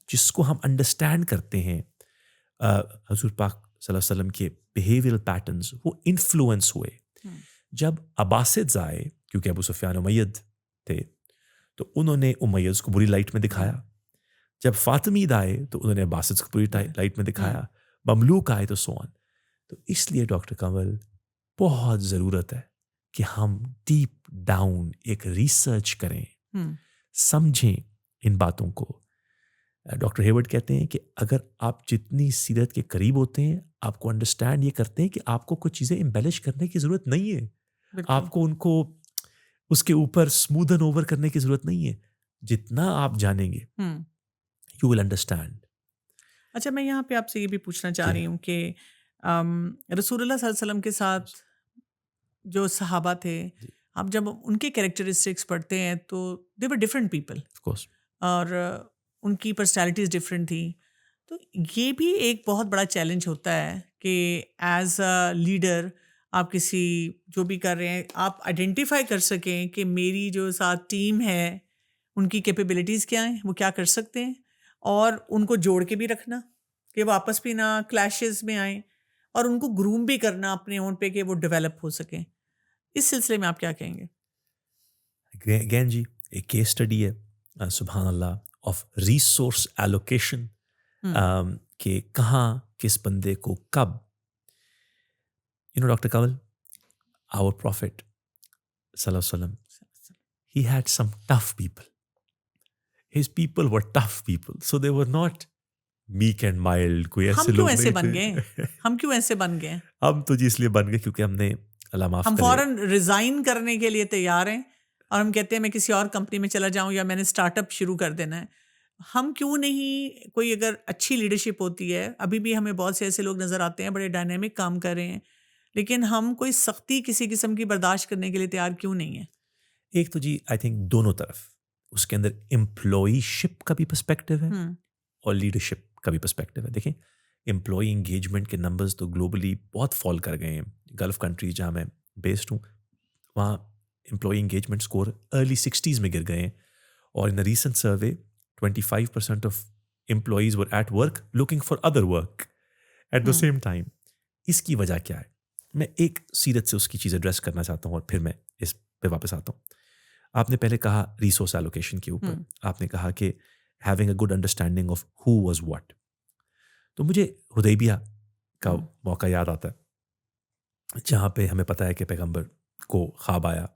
جس کو ہم انڈرسٹینڈ کرتے ہیں, حضور پاک صلی اللہ علیہ وسلم کے بیہیویئرل پیٹرنز وہ انفلوئنس ہوئے. جب عباسد آئے, کیونکہ ابو سفیان امید تھے, تو انہوں نے امیدز کو بری لائٹ میں دکھایا. جب فاطمید آئے تو انہوں نے عباسد کو بری لائٹ میں دکھایا. مملوک آئے تو سوان. تو اس لیے ڈاکٹر کنول بہت ضرورت ہے کہ ہم ڈیپ ڈاؤن ایک ریسرچ کریں, سمجھیں ان باتوں کو. ڈاکٹر ہیورڈ کہتے ہیں کہ اگر آپ جتنی سیرت کے قریب ہوتے ہیں آپ کو انڈرسٹینڈ یہ کرتے ہیں کہ آپ کو کچھ چیزیں امبیلش کرنے کی ضرورت نہیں ہے, آپ کو ان کو اس کے اوپر اسموتھن اوور کرنے کی ضرورت نہیں ہے. جتنا آپ جانیں گے یو ول انڈرسٹینڈ. اچھا, میں یہاں پہ آپ سے یہ بھی پوچھنا چاہ رہی ہوں کہ رسول اللہ صلی اللہ علیہ وسلم کے ساتھ جو صحابہ تھے, آپ جب ان کے کیریکٹرسٹکس پڑھتے ہیں تو دے ور ڈفرینٹ پیپل, اور ان کی پرسنالٹیز ڈفرینٹ تھیں. تو یہ بھی ایک بہت بڑا چیلنج ہوتا ہے کہ ایز اے لیڈر آپ کسی جو بھی کر رہے ہیں آپ آئیڈینٹیفائی کر سکیں کہ میری جو ساتھ ٹیم ہے ان کی کیپیبلٹیز کیا ہیں, وہ کیا کر سکتے ہیں, اور ان کو جوڑ کے بھی رکھنا کہ وہ آپس بھی نہ کلیشز میں آئیں, اور ان کو گروم بھی کرنا اپنے اون پہ کہ وہ ڈیولپ ہو سکیں. اس سلسلے میں آپ کیا کہیں گے؟ اگین جی ایک کیس اسٹڈی ہے سبحان اللہ آف ریسورس ایلوکیشن, کہ کہاں کس بندے کو کب. ڈاکٹر کنول, our prophet صلی اللہ علیہ وسلم, he had some tough people. His people were tough people, so they were not meek and mild. کوئی ایسے لوگ ایسے بن گئے, ہم کیوں ایسے بن گئے؟ ہم تو جی اس لیے بن گئے کیونکہ ہم نے اللہ معاف کرے, ہم فوراً ریزائن کرنے کے لیے تیار ہیں اور ہم کہتے ہیں میں کسی اور کمپنی میں چلا جاؤں یا میں نے اسٹارٹ اپ شروع کر دینا ہے. ہم کیوں نہیں, کوئی اگر اچھی لیڈرشپ ہوتی ہے, ابھی بھی ہمیں بہت سے ایسے لوگ نظر آتے ہیں بڑے ڈائنامک کام کر رہے ہیں, لیکن ہم کوئی سختی کسی قسم کی برداشت کرنے کے لیے تیار کیوں نہیں ہیں؟ ایک تو جی آئی تھنک دونوں طرف اس کے اندر امپلائی شپ کا بھی پرسپیکٹو ہے اور لیڈرشپ کا بھی پرسپیکٹو ہے. دیکھیں امپلائی انگیجمنٹ کے نمبرز تو گلوبلی بہت فال کر گئے ہیں. گلف کنٹریز جہاں میں بیسڈ ہوں وہاں employee engagement score early 60s میں گر گئے ہیں, اور in a recent survey 25% of employees were at work looking for other work at the same time. اس کی وجہ کیا ہے؟ میں ایک سیرت سے اس کی چیز ایڈریس کرنا چاہتا ہوں اور پھر میں اس پہ واپس آتا ہوں. آپ نے پہلے کہا ریسورس ایلوکیشن کے اوپر, آپ نے کہا کہ having a good understanding of who was what. تو مجھے حدیبیہ کا موقع یاد آتا ہے جہاں پہ ہمیں پتہ ہے کہ پیغمبر کو خواب آیا,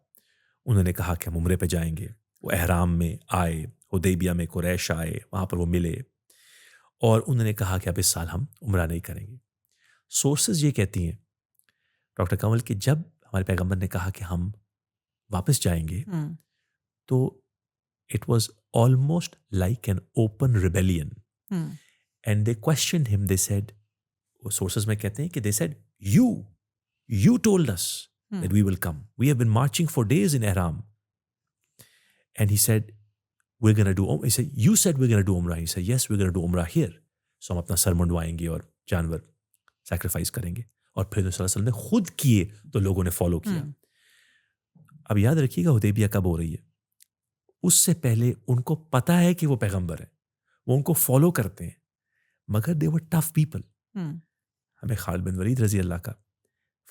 انہوں نے کہا کہ ہم عمرے پہ جائیں گے. وہ احرام میں آئے, حدیبیہ میں قریش آئے, وہاں پر وہ ملے اور انہوں نے کہا کہ اب اس سال ہم عمرہ نہیں کریں گے. سورسز یہ کہتی ہیں ڈاکٹر کنول کہ جب ہمارے پیغمبر نے کہا کہ ہم واپس جائیں گے تو it was almost like an open rebellion. And they questioned ہم, دے سیڈ, وہ سورسز میں کہتے ہیں کہ they said you told us that we will come. We have been marching for days in Ihram. And he said, we're going to do Umrah. He said, you said we're going to do Umrah. He said, yes, we're going to do Umrah here. So ہم اپنا سر منڈوائیں گے اور جانور سیکریفائس کریں گے. اور پھر صلی اللہ علیہ وسلم نے خود کیے تو لوگوں نے فالو کیا. اب یاد رکھیے گا حدیبیہ کب ہو رہی ہے؟ اس سے پہلے ان کو پتا ہے کہ وہ پیغمبر ہے, وہ ان کو فالو کرتے ہیں, مگر they were tough people. ہمیں خالد بن ولید رضی اللہ کا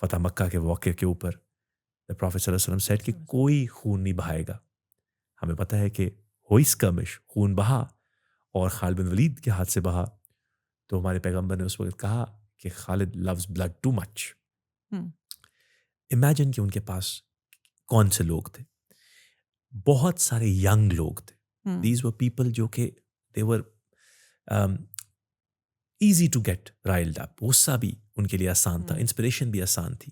فتح مکہ کے واقعے کے اوپر the Prophet صلی اللہ علیہ وسلم said کہ کوئی خون نہیں بہائے گا. ہمیں پتہ ہے کہ ہوئی اسکرمش, خون بہا اور خالد بن ولید کے ہاتھ سے بہا. تو ہمارے پیغمبر نے اس وقت کہا کہ خالد loves blood too much. Imagine کہ ان کے پاس کون سے لوگ تھے, بہت سارے ینگ لوگ تھے. These were people جو کہ they were easy to get riled up. غصہ بھی ان کے لیے آسان تھا, انسپریشن بھی آسان تھی.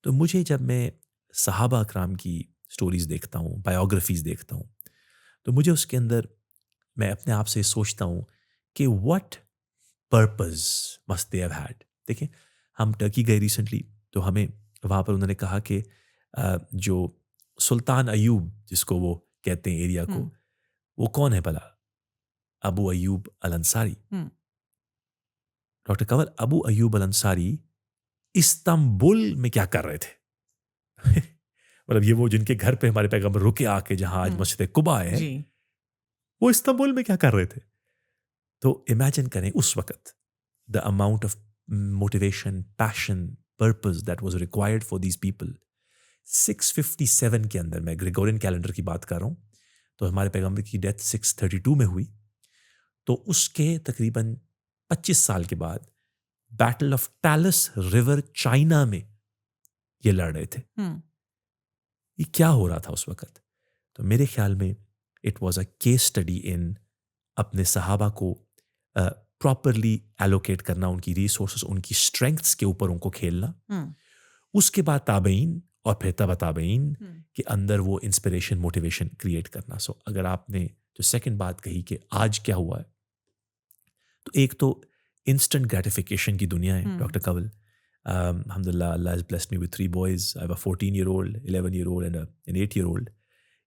تو مجھے جب میں صحابہ اکرام کی سٹوریز دیکھتا ہوں, بایوگرافیز دیکھتا ہوں, تو مجھے اس کے اندر میں اپنے آپ سے سوچتا ہوں کہ what purpose must they have had. دیکھیں ہم ٹرکی گئے ریسنٹلی, تو ہمیں وہاں پر انہوں نے کہا کہ جو سلطان ایوب جس کو وہ کہتے ہیں ایریا کو, وہ کون ہے بھلا؟ ابو ایوب الانصاری. ڈاکٹر کنول, ابو ایوب الانصاری استنبول میں کیا کر رہے تھے؟ مطلب یہ وہ جن کے گھر پہ ہمارے پیغمبر رکے آ کے, جہاں آج مسجد قباء ہے, وہ استنبول میں کیا کر رہے تھے؟ تو امیجن کریں اس وقت the amount of motivation, passion, purpose that was required for these people. 657 کے اندر, میں گریگورین کیلنڈر کی بات کر رہا ہوں, تو ہمارے پیغمبر کی ڈیتھ 632 میں ہوئی. تو اس کے تقریباً 25 سال کے بعد بیٹل آف ٹالس ریور چائنا میں یہ لڑ رہے تھے. یہ کیا ہو رہا تھا اس وقت؟ تو میرے خیال میں it was a case study in اپنے صحابہ کو پراپرلی ایلوکیٹ کرنا, ان کی ریسورسز, ان کی اسٹرینگتھس کے اوپر ان کو کھیلنا. اس کے بعد تابعین اور پھر تبع تابعین کے اندر وہ انسپریشن, موٹیویشن کریٹ کرنا. سو اگر آپ نے جو سیکنڈ بات کہی کہ آج کیا ہوا ہے, تو ایک تو انسٹنٹ گریٹیفیکیشن کی دنیا ہے ڈاکٹر کنول. الحمدللہ, اللہ has blessed me with 3 boys. I have a 14-year-old, 11-year-old and an 8-year-old.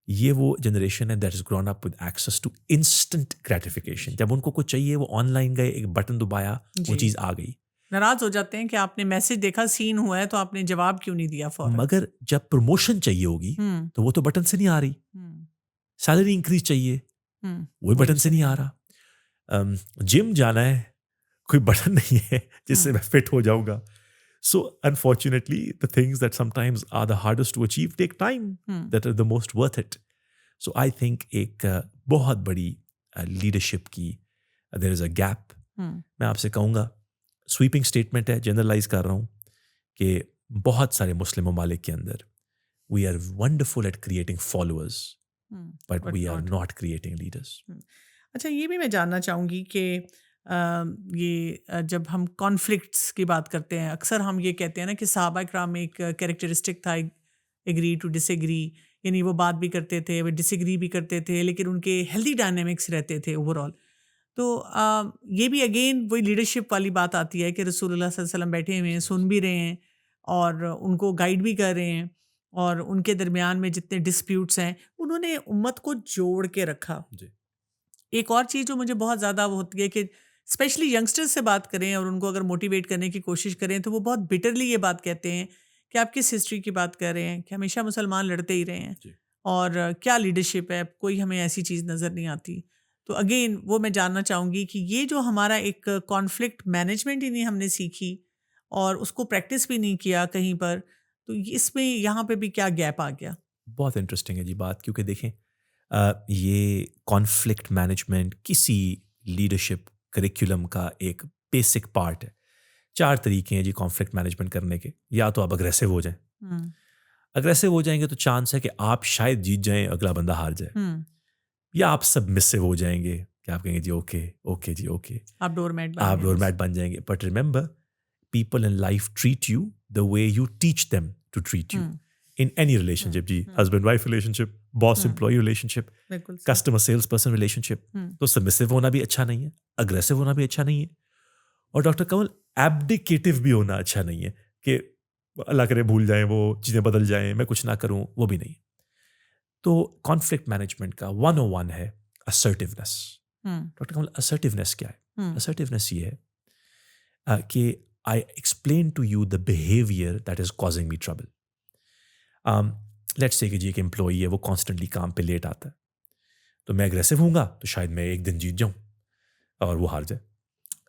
یہ وہ جنریشن ہے that has grown up with access to instant gratification. جب ان کو کچھ چاہیے وہ آن لائن گئے, ایک بٹن دبایا, وہ چیز آ گئی. ناراض ہو جاتے ہیں کہ آپ نے میسج دیکھا, سین ہوا ہے, تو آپ نے جواب کیوں نہیں دیا فوراً. مگر جب پروموشن چاہیے ہوگی تو وہ تو بٹن سے نہیں آ رہی. سیلری انکریز چاہیے, وہ بٹن سے نہیں آ رہا. جم جانا ہے, کوئی بٹن نہیں ہے جس سے میں فٹ ہو جاؤں گا. So unfortunately, the things that sometimes are the hardest to achieve take time, that are the most worth it. So I think ایک بہت بڑی لیڈرشپ کی there is a gap. میں آپ سے کہوں گا, سویپنگ اسٹیٹمنٹ ہے, جنرلائز کر رہا ہوں, کہ بہت سارے مسلم ممالک کے اندر we are wonderful at creating followers, but we are not creating leaders. اچھا, یہ بھی میں جاننا چاہوں گی کہ یہ جب ہم کانفلکٹس کی بات کرتے ہیں, اکثر ہم یہ کہتے ہیں نا کہ صحابہ کرام میں ایک کیریکٹرسٹک تھا, ایگری ٹو ڈس ایگری, یعنی وہ بات بھی کرتے تھے, وہ ڈس ایگری بھی کرتے تھے, لیکن ان کے ہیلدی ڈائنامکس رہتے تھے اوور آل. تو یہ بھی اگین وہی لیڈرشپ والی بات آتی ہے کہ رسول اللہ صلی اللہ علیہ وسلم بیٹھے ہوئے ہیں, سن بھی رہے ہیں اور ان کو گائیڈ بھی کر رہے ہیں, اور ان کے درمیان میں جتنے ڈسپیوٹس ہیں انہوں نے امت کو جوڑ کے رکھا. ایک اور چیز جو مجھے بہت زیادہ وہ ہوتی ہے کہ اسپیشلی ینگسٹر سے بات کریں اور ان کو اگر موٹیویٹ کرنے کی کوشش کریں تو وہ بہت بٹرلی یہ بات کہتے ہیں کہ آپ کس ہسٹری کی بات کر رہے ہیں کہ ہمیشہ مسلمان لڑتے ہی رہے ہیں جی. اور کیا لیڈرشپ ہے، کوئی ہمیں ایسی چیز نظر نہیں آتی. تو اگین وہ میں جاننا چاہوں گی کہ یہ جو ہمارا ایک کانفلکٹ مینجمنٹ ہی نہیں ہم نے سیکھی اور اس کو پریکٹس بھی نہیں کیا کہیں پر، تو اس میں یہاں پہ بھی کیا گیپ آ گیا؟ بہت انٹرسٹنگ ہے جی بات، کیونکہ دیکھیں یہ کانفلکٹ مینجمنٹ کسی لیڈرشپ کریکولم کا ایک بیسک پارٹ ہے. 4 طریقے ہیں جی کانفلکٹ مینجمنٹ کرنے کے. یا تو آپ اگریسو ہو جائیں، اگریسو ہو جائیں گے تو چانس ہے کہ آپ شاید جیت جائیں، اگلا بندہ ہار جائے. یا آپ سبمسو ہو جائیں گے کہ آپ کہیں گے جی اوکے جی اوکے، آپ ڈور میٹ آپ ڈور میٹ بن جائیں گے. But remember people in life treat you the way you teach them to treat you. In any relationship جی، husband wife relationship, boss employee relationship, بالکل customer sales person relationship. تو سبمسو ہونا بھی اچھا نہیں ہے، اگریسو ہونا بھی اچھا نہیں ہے، اور ڈاکٹر کنول ایبڈیکیٹو بھی ہونا اچھا نہیں ہے کہ اللہ کرے بھول جائیں، وہ چیزیں بدل جائیں، میں کچھ نہ کروں، وہ بھی نہیں. تو کانفلکٹ مینجمنٹ کا 101 ہے assertiveness. ڈاکٹر کنول assertiveness کیا ہے؟ assertiveness یہ ہے کہ I explain to you the behavior that is causing me trouble. Let's say کہ جی ایک امپلائی ہے، وہ کانسٹنٹلی کام پہ لیٹ آتا ہے، تو میں اگریسو ہوں گا تو شاید میں ایک دن جیت جاؤں اور وہ ہار جائے،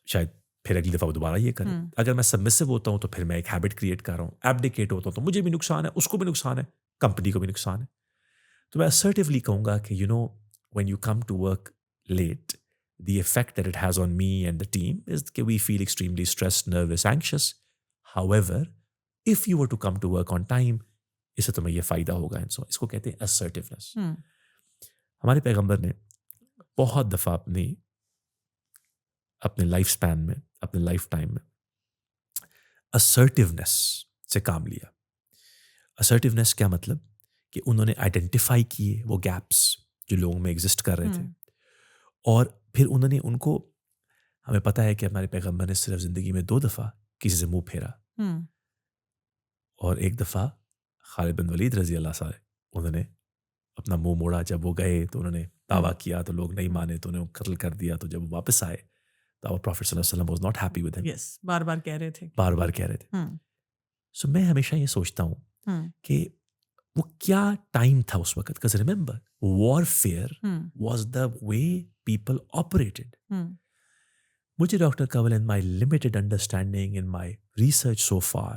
شاید پھر اگلی دفعہ وہ دوبارہ یہ کرے. اگر میں سبمسو ہوتا ہوں تو پھر میں ایک ہیبٹ کریٹ کر رہا ہوں. ایبڈیکیٹ ہوتا ہوں تو مجھے بھی نقصان ہے، اس کو بھی نقصان ہے، کمپنی کو بھی نقصان ہے. تو میں assertively کہوں گا کہ when you come to work late, the effect that it has on me and the team is that we feel extremely stressed, nervous, anxious. However, if you were to come to work on time, اس سے تمہیں یہ فائدہ ہوگا. اس کو کہتے ہیں assertiveness. ہمارے پیغمبر نے بہت دفعہ اپنے لائف سپین میں، اپنے لائف ٹائم میں assertiveness سے کام لیا. assertiveness کیا مطلب؟ کہ انہوں نے آئیڈینٹیفائی کیے وہ گیپس جو لوگوں میں ایگزسٹ کر رہے تھے، اور پھر انہوں نے ان کو، ہمیں پتہ ہے کہ ہمارے پیغمبر نے صرف زندگی میں 2 دفعہ کسی سے منہ پھیرا، اور ایک دفعہ خالد بن ولید رضی اللہ عنہ انہوں نے اپنا منہ موڑا. جب وہ گئے تو انہوں نے دعویٰ کیا تو لوگ نہیں مانے تو انہیں قتل کر دیا. تو جب وہ واپس آئے تو our Prophet صلی اللہ علیہ وسلم was not happy with him. بار بار کہہ رہے تھے. سو میں ہمیشہ یہ سوچتا ہوں کہ وہ کیا ٹائم تھا اس وقت. because remember warfare was the way people operated. مجھے doctor Kanwal in my limited understanding, in my research so far,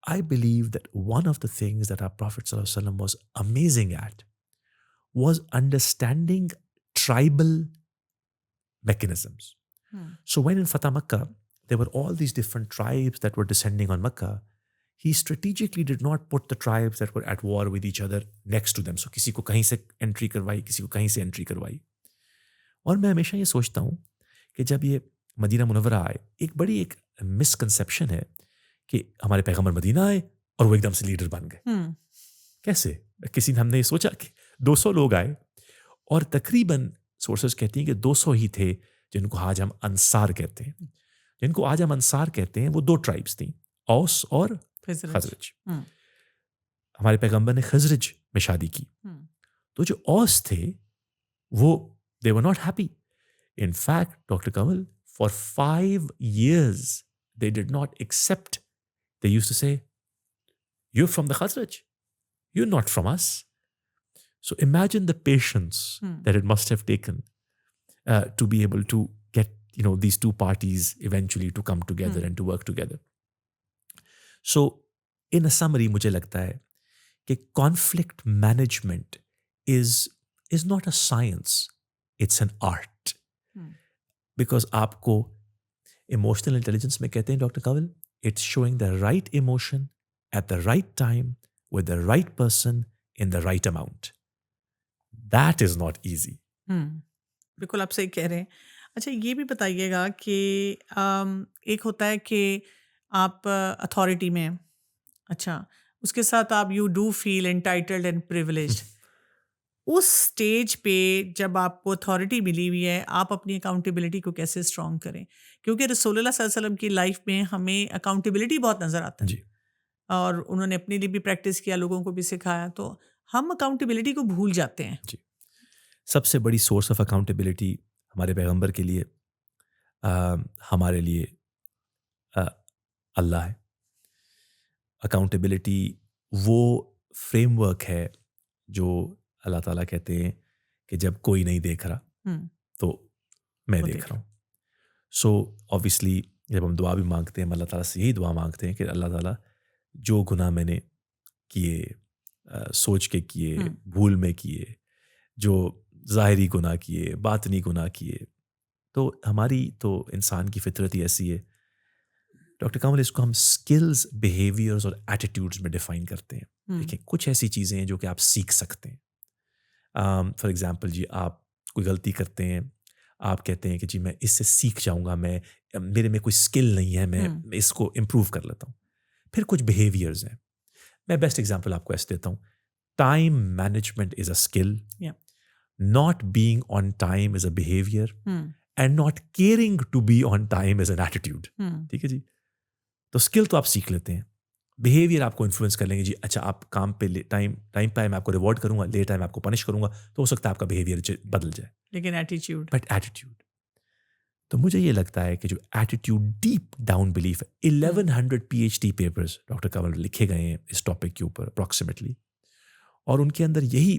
I believe that one of the things that our Prophet sallallahu alaihi wasallam was amazing at was understanding tribal mechanisms. So when in Fatah Makkah, there were all these different tribes that were descending on Makkah. He strategically did not put the tribes that were at war with each other next to them. So کسی کو کہیں سے انٹری کروائی، کسی کو کہیں سے انٹری کروائی. اور میں ہمیشہ یہ سوچتا ہوں کہ جب یہ مدینہ منورہ آئے، ایک بڑی ایک مسکنسیپشن ہے کہ ہمارے پیغمبر مدینہ آئے اور وہ ایک دم سے لیڈر بن گئے. کیسے؟ کسی نے، ہم نے یہ سوچا کہ 200 لوگ آئے، اور تقریباً سورسز کہتی ہیں کہ 200 ہی تھے جن کو آج ہم انصار کہتے ہیں. جن کو آج ہم انصار کہتے ہیں وہ 2 ٹرائبس تھیں، اوس اور خزرج. ہمارے پیغمبر نے خزرج میں شادی کی، تو جو اوس تھے وہ they were not happy. In fact, Dr. Kamal, for 5 years they did not accept. They used to say, you're from the Khazraj, you're not from us. So imagine the patience that it must have taken to be able to get these 2 parties eventually to come together and to work together. So in a summary, مجھے لگتا ہے کہ conflict management is not a science, it's an art. Because آپ کو emotional intelligence میں کہتے ہیں doctor Kanwal, it's showing the right emotion at the right time with the right person in the right amount. That is not easy. بالکل آپ صحیح کہہ رہے ہیں. اچھا یہ بھی بتائیے گا کہ ایک ہوتا ہے کہ آپ اتھارٹی میں، اچھا اس کے ساتھ آپ you do feel entitled and privileged. اس اسٹیج پہ جب آپ کو اتھارٹی ملی ہوئی ہے، آپ اپنی اکاؤنٹیبلٹی کو کیسے اسٹرانگ کریں؟ کیونکہ رسول اللہ صلی اللہ علیہ وسلم کی لائف میں ہمیں اکاؤنٹیبلٹی بہت نظر آتا ہے، اور انہوں نے اپنے لیے بھی پریکٹس کیا، لوگوں کو بھی سکھایا، تو ہم اکاؤنٹیبلٹی کو بھول جاتے ہیں. جی، سب سے بڑی سورس آف اکاؤنٹیبلٹی ہمارے پیغمبر کے لیے، ہمارے لیے اللہ ہے. اکاؤنٹیبلٹی وہ فریم ورک ہے جو اللہ تعالیٰ کہتے ہیں کہ جب کوئی نہیں دیکھ رہا تو میں دیکھ رہا ہوں. سو آبویسلی جب ہم دعا بھی مانگتے ہیں ہم اللہ تعالیٰ سے یہی دعا مانگتے ہیں کہ اللہ تعالیٰ جو گناہ میں نے کیے، سوچ کے کیے، بھول میں کیے، جو ظاہری گناہ کیے، باطنی گناہ کیے، تو ہماری تو انسان کی فطرت ہی ایسی ہے. ڈاکٹر کامل اس کو ہم اسکلز، بیہیویئرز اور ایٹیٹیوڈز میں ڈیفائن کرتے ہیں. دیکھیں کچھ ایسی چیزیں ہیں جو کہ آپ سیکھ سکتے ہیں. فار ایگزامپل جی آپ کوئی غلطی کرتے ہیں، آپ کہتے ہیں کہ جی میں اس سے سیکھ جاؤں گا، میرے میں کوئی اسکل نہیں ہے، میں اس کو امپروو کر لیتا ہوں. پھر کچھ بیہیویئرز ہیں. میں بیسٹ ایگزامپل آپ کو ایسے دیتا ہوں. Time management is a skill, not being on time is a behaviour, and not caring to be on time is an attitude. ٹھیک ہے جی. تو اسکل تو آپ سیکھ لیتے ہیں، بیہیویئر آپ کو انفلوئنس کر لیں گے. جی اچھا آپ کام پہ ٹائم پہ میں آپ کو ریوارڈ کروں گا، لیٹ ٹائم آپ کو پنش کروں گا، تو ہو سکتا ہے آپ کا بیہیویئر بدل جائے. لیکن ایٹیٹیوڈ تو مجھے یہ لگتا ہے کہ جو ایٹیٹیوڈ ڈیپ ڈاؤن بلیف ہے. 1100 PhD پیپرز ڈاکٹر کنول لکھے گئے ہیں اس ٹاپک کے اوپر اپروکسیمیٹلی، اور ان کے اندر یہی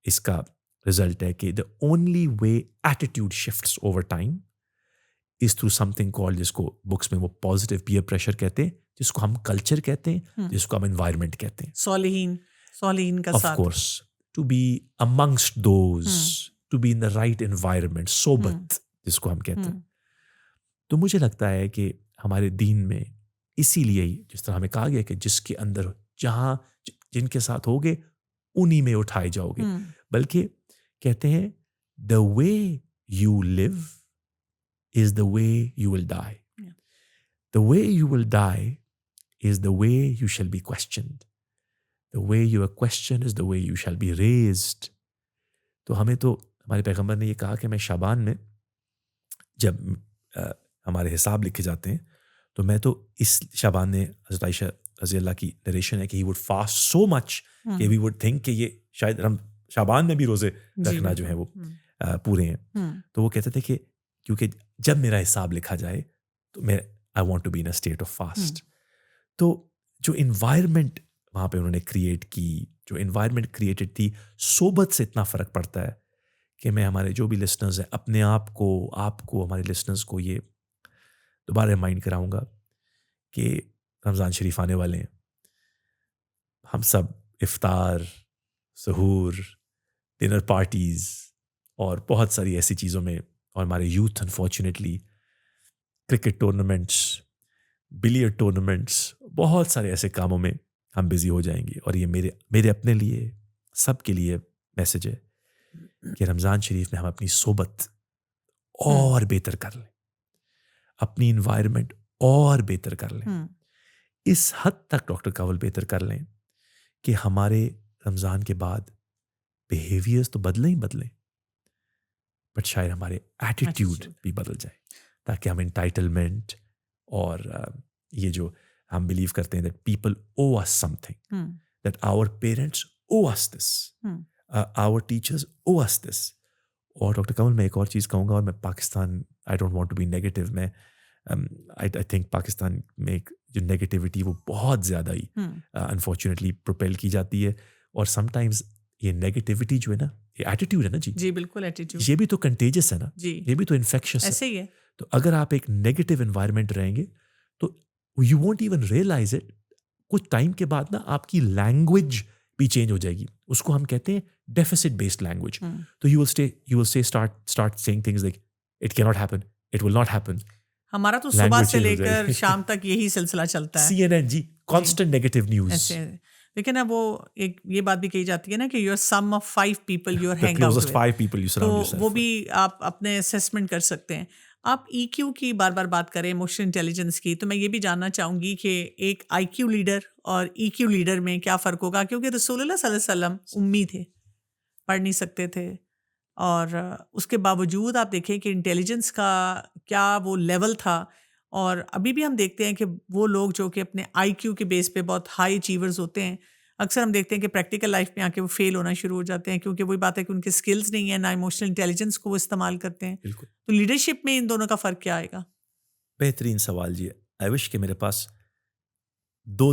اس کا رزلٹ ہے کہ the only way attitude shifts over time is through some thing called, جس کو بکس میں وہ پازیٹیو پیئر پریشر کہتے ہیں، جس کو ہم کلچر کہتے ہیں، جس کو ہم انوائرمنٹ کہتے ہیں. صالحین کا ساتھ، of course to be amongst those, to be in the right environment, صحبت جس کو ہم کہتے ہیں. تو مجھے لگتا ہے کہ ہمارے دین میں اسی لیے ہی جس طرح ہمیں کہا گیا کہ جس کے اندر جہاں جن کے ساتھ ہوگے انہی میں اٹھائے جاؤ گے. بلکہ کہتے ہیں the way you live is the way you will die. Yeah. The way you will die is the way you shall be questioned. The way you are questioned is the way you shall be raised. تو ہمیں تو ہمارے پیغمبر نے یہ کہا کہ میں شعبان میں جب ہمارے حساب لکھے جاتے ہیں تو میں تو اس شعبان نے حضرت عائشہ رضی اللہ کی نریشن ہے کہ he would fast so much کہ we would think کہ یہ شاید ہم شعبان میں بھی روزے رکھنا جو ہیں وہ پورے ہیں. تو وہ کہتے تھے کہ کیونکہ جب میرا حساب لکھا جائے تو میں I want to be in a state of fast. تو جو انوائرمنٹ وہاں پہ انہوں نے کریٹ کی، جو انوائرمنٹ کریٹڈ تھی، صحبت سے اتنا فرق پڑتا ہے کہ میں ہمارے جو بھی لسنرز ہیں اپنے آپ کو ہمارے لسنرز کو یہ دوبارہ ریمائنڈ کراؤں گا کہ رمضان شریف آنے والے ہیں. ہم سب افطار، سحور، ڈنر پارٹیز اور بہت ساری ایسی چیزوں میں، اور ہمارے youth unfortunately cricket tournaments, billiard tournaments, بہت سارے ایسے کاموں میں ہم بزی ہو جائیں گے. اور یہ میرے اپنے لیے، سب کے لیے میسج ہے کہ رمضان شریف میں ہم اپنی صحبت اور بہتر کر لیں، اپنی انوائرمنٹ اور بہتر کر لیں. اس حد تک ڈاکٹر کاول بہتر کر لیں کہ ہمارے رمضان کے بعد بیہیویئرز تو بدلیں ہی بدلیں، بٹ شاید ہمارے ایٹیٹیوڈ بھی بدل جائے، تاکہ ہم انٹائٹلمنٹ اور یہ جو ہم بلیو کرتے ہیں that people owe us something, that our parents owe us this, our teachers owe us this. اور ڈاکٹر کمل میں ایک اور چیز کہوں گا، اور میں Pakistan, I don't want to be negative, میں آئی تھنک پاکستان میں ایک جو نیگیٹیوٹی وہ بہت زیادہ ہی انفارچونیٹلی پروپیل کی جاتی ہے. اور سم ٹائمز یہ نیگیٹیوٹی جو ہے نا، یہ ایٹیٹیوڈ ہے نا جی بالکل ایٹیٹیوڈ، یہ بھی تو کنٹیجس ہے نا، یہ بھی تو انفیکشس ایسے ہی ہے. تو اگر آپ ایک نیگیٹو انوائرمنٹ رہیں گے تو you won't even realise it. کچھ ٹائم کے بعد نا آپ کی لینگویج بھی چینج ہو جائے گی. اس کو ہم کہتے ہیں ڈیفیسٹ بیسڈ لینگویج. تو you will say start seeing things like it کی not happen, it will not happen. ہمارا تو صبح سے لے کر شام تک یہی سلسلہ چلتا ہے، CNN جی کانسٹنٹ نیگیٹو نیوز. لیکن اب وہ ایک یہ بات بھی کہی جاتی ہے نا کہ you are some of 5 people you are hang out with, تو وہ بھی آپ اپنے اسیسمنٹ کر سکتے ہیں. آپ EQ کی بار بار بات کریں، ایموشنل انٹیلیجنس کی، تو میں یہ بھی جاننا چاہوں گی کہ ایک IQ لیڈر اور EQ لیڈر میں کیا فرق ہوگا؟ کیونکہ رسول اللہ صلی اللہ علیہ وسلم امی تھے، پڑھ نہیں سکتے تھے، اور اس کے باوجود آپ دیکھیں کہ انٹیلیجنس کا کیا وہ لیول تھا. اور ابھی بھی ہم دیکھتے ہیں کہ وہ لوگ جو کہ اپنے IQ کے بیس پہ بہت ہائی اچیورز ہوتے ہیں، اکثر ہم دیکھتے ہیں کہ پریکٹیکل لائف میں آ کے وہ فیل ہونا شروع ہو جاتے ہیں، کیونکہ وہی بات ہے کہ ان کے اسکلز نہیں ہیں، نہ ایموشنل انٹیلیجنس کو وہ استعمال کرتے ہیں. بالکل. تو لیڈرشپ میں ان دونوں کا فرق کیا آئے گا؟ بہترین سوال جی. آئی وش کہ میرے پاس 2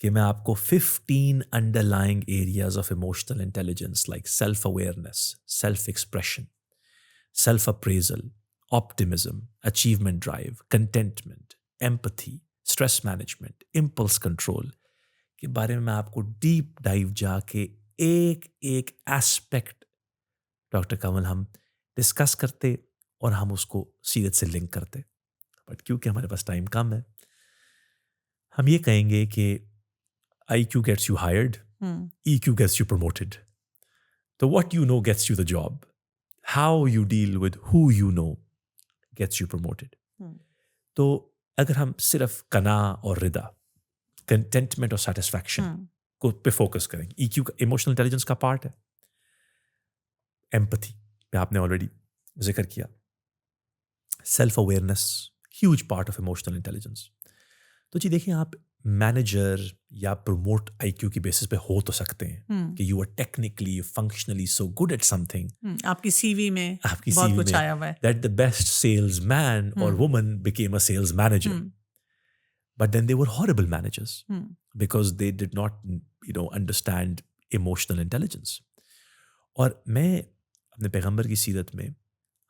کہ میں آپ کو 15 underlying areas of emotional intelligence like self-awareness, self-expression, self-appraisal, optimism, achievement drive, contentment, empathy, stress management, impulse control کے بارے میں آپ کو ڈیپ ڈائیو جا کے ایک ایسپیکٹ ڈاکٹر کنول ہم ڈسکس کرتے اور ہم اس کو سیرت سے لنک کرتے. بٹ کیونکہ ہمارے پاس ٹائم کم ہے ہم یہ کہیں گے کہ IQ gets you hired, EQ gets you promoted. So what you know gets you the job. How you deal with who you know gets you promoted. تو اگر ہم صرف قنا اور رضا, کنٹینٹمنٹ اور سیٹسفیکشن کو پہ فوکس کریں گے, EQ کا ایموشنل انٹیلیجنس کا پارٹ ہے. ایمپتھی پہ آپ نے آلریڈی ذکر کیا. Self awareness huge part of emotional intelligence. تو جی دیکھیں آپ مینیجر یا پروموٹ IQ کی بیسس پہ ہو تو سکتے ہیں کہ you are technically functionally so good at something, آپ کی سی وی میں آپ کی بہت CV کچھ میں آیا ہوا ہے, that the best salesman or woman became a sales manager. But then they were horrible managers because they did not, understand emotional intelligence. اور میں اپنے پیغمبر کی سیرت میں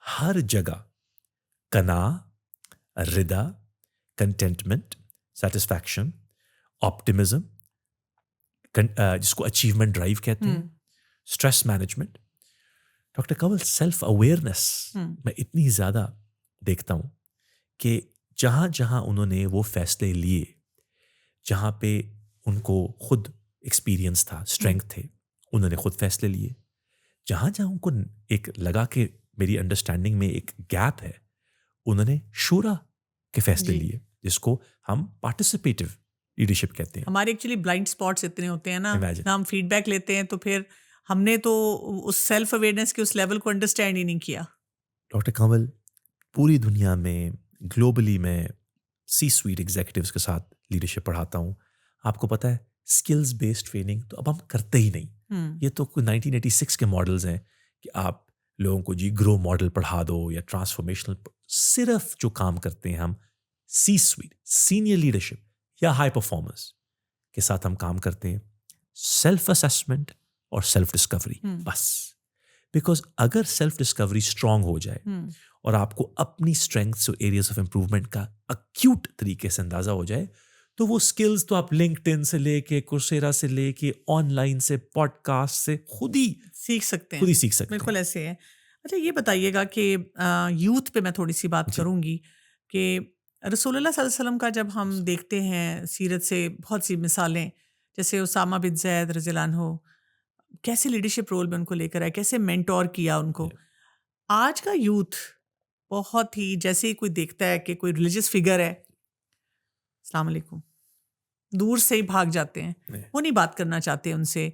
ہر جگہ قنا, رضا, کنٹینٹمنٹ, سیٹسفیکشن, آپٹمزم, جس کو اچیومنٹ ڈرائیو کہتے ہیں, اسٹریس مینجمنٹ, ڈاکٹر کنول سیلف اویئرنیس میں اتنی زیادہ دیکھتا ہوں کہ جہاں جہاں انہوں نے وہ فیصلے لیے جہاں پہ ان کو خود ایکسپیرئنس تھا, اسٹرینتھ تھے, انہوں نے خود فیصلے لیے. جہاں جہاں ان کو ایک لگا کہ میری انڈرسٹینڈنگ میں ایک گیپ ہے, انہوں نے شورا کے فیصلے لیے, جس کو ہم پارٹیسپیٹیو لیڈرشپ کہتے ہیں. ہمارے ایکچولی بلائنڈ اسپاٹس اتنے ہوتے ہیں نا, ہم فیڈ بیک لیتے ہیں تو پھر ہم نے تو اس سیلف اویئرنیس کے اس لیول کو انڈرسٹینڈ ہی نہیں کیا. ڈاکٹر کنول پوری دنیا میں گلوبلی میں سی سویٹ ایگزیکٹیوز کے ساتھ لیڈرشپ پڑھاتا ہوں. آپ کو پتہ ہے اسکلز بیسڈ ٹریننگ تو اب ہم کرتے ہی نہیں. یہ تو کوئی 1986 کے ماڈلز ہیں کہ آپ لوگوں کو جی گرو ماڈل پڑھا دو یا ٹرانسفارمیشنل. صرف جو کام کرتے ہیں ہم سی سویٹ سینئر لیڈرشپ یا ہائی پرفارمرز کے ساتھ ہم کام کرتے ہیں سیلف اسیسمنٹ اور سیلف ڈسکوری بس. بیکاز اگر سیلف ڈسکوری اسٹرانگ ہو جائے اور آپ کو اپنی اسٹرینگتھس اور ایریاز آف امپروومنٹ کا اکیوٹ طریقے سے اندازہ ہو جائے تو وہ اسکلز تو آپ لنکڈ ان سے لے کے کورسیرا سے لے کے آن لائن سے پوڈ کاسٹ سے خود ہی سیکھ سکتے ہیں. بالکل ایسے ہے. اچھا یہ بتائیے گا کہ یوتھ پہ میں تھوڑی سی بات کروں گی کہ رسول اللہ صلی اللہ علیہ وسلم کا جب ہم دیکھتے ہیں سیرت سے بہت سی مثالیں, جیسے اسامہ بن زید رضی اللہ عنہ کیسے لیڈرشپ رول میں ان کو لے کر آئے, کیسے مینٹور کیا ان کو. آج کا یوتھ بہت ہی جیسے ہی کوئی دیکھتا ہے کہ کوئی ریلیجس فگر ہے, السلام علیکم, دور سے ہی بھاگ جاتے ہیں, وہ نہیں بات کرنا چاہتے ان سے.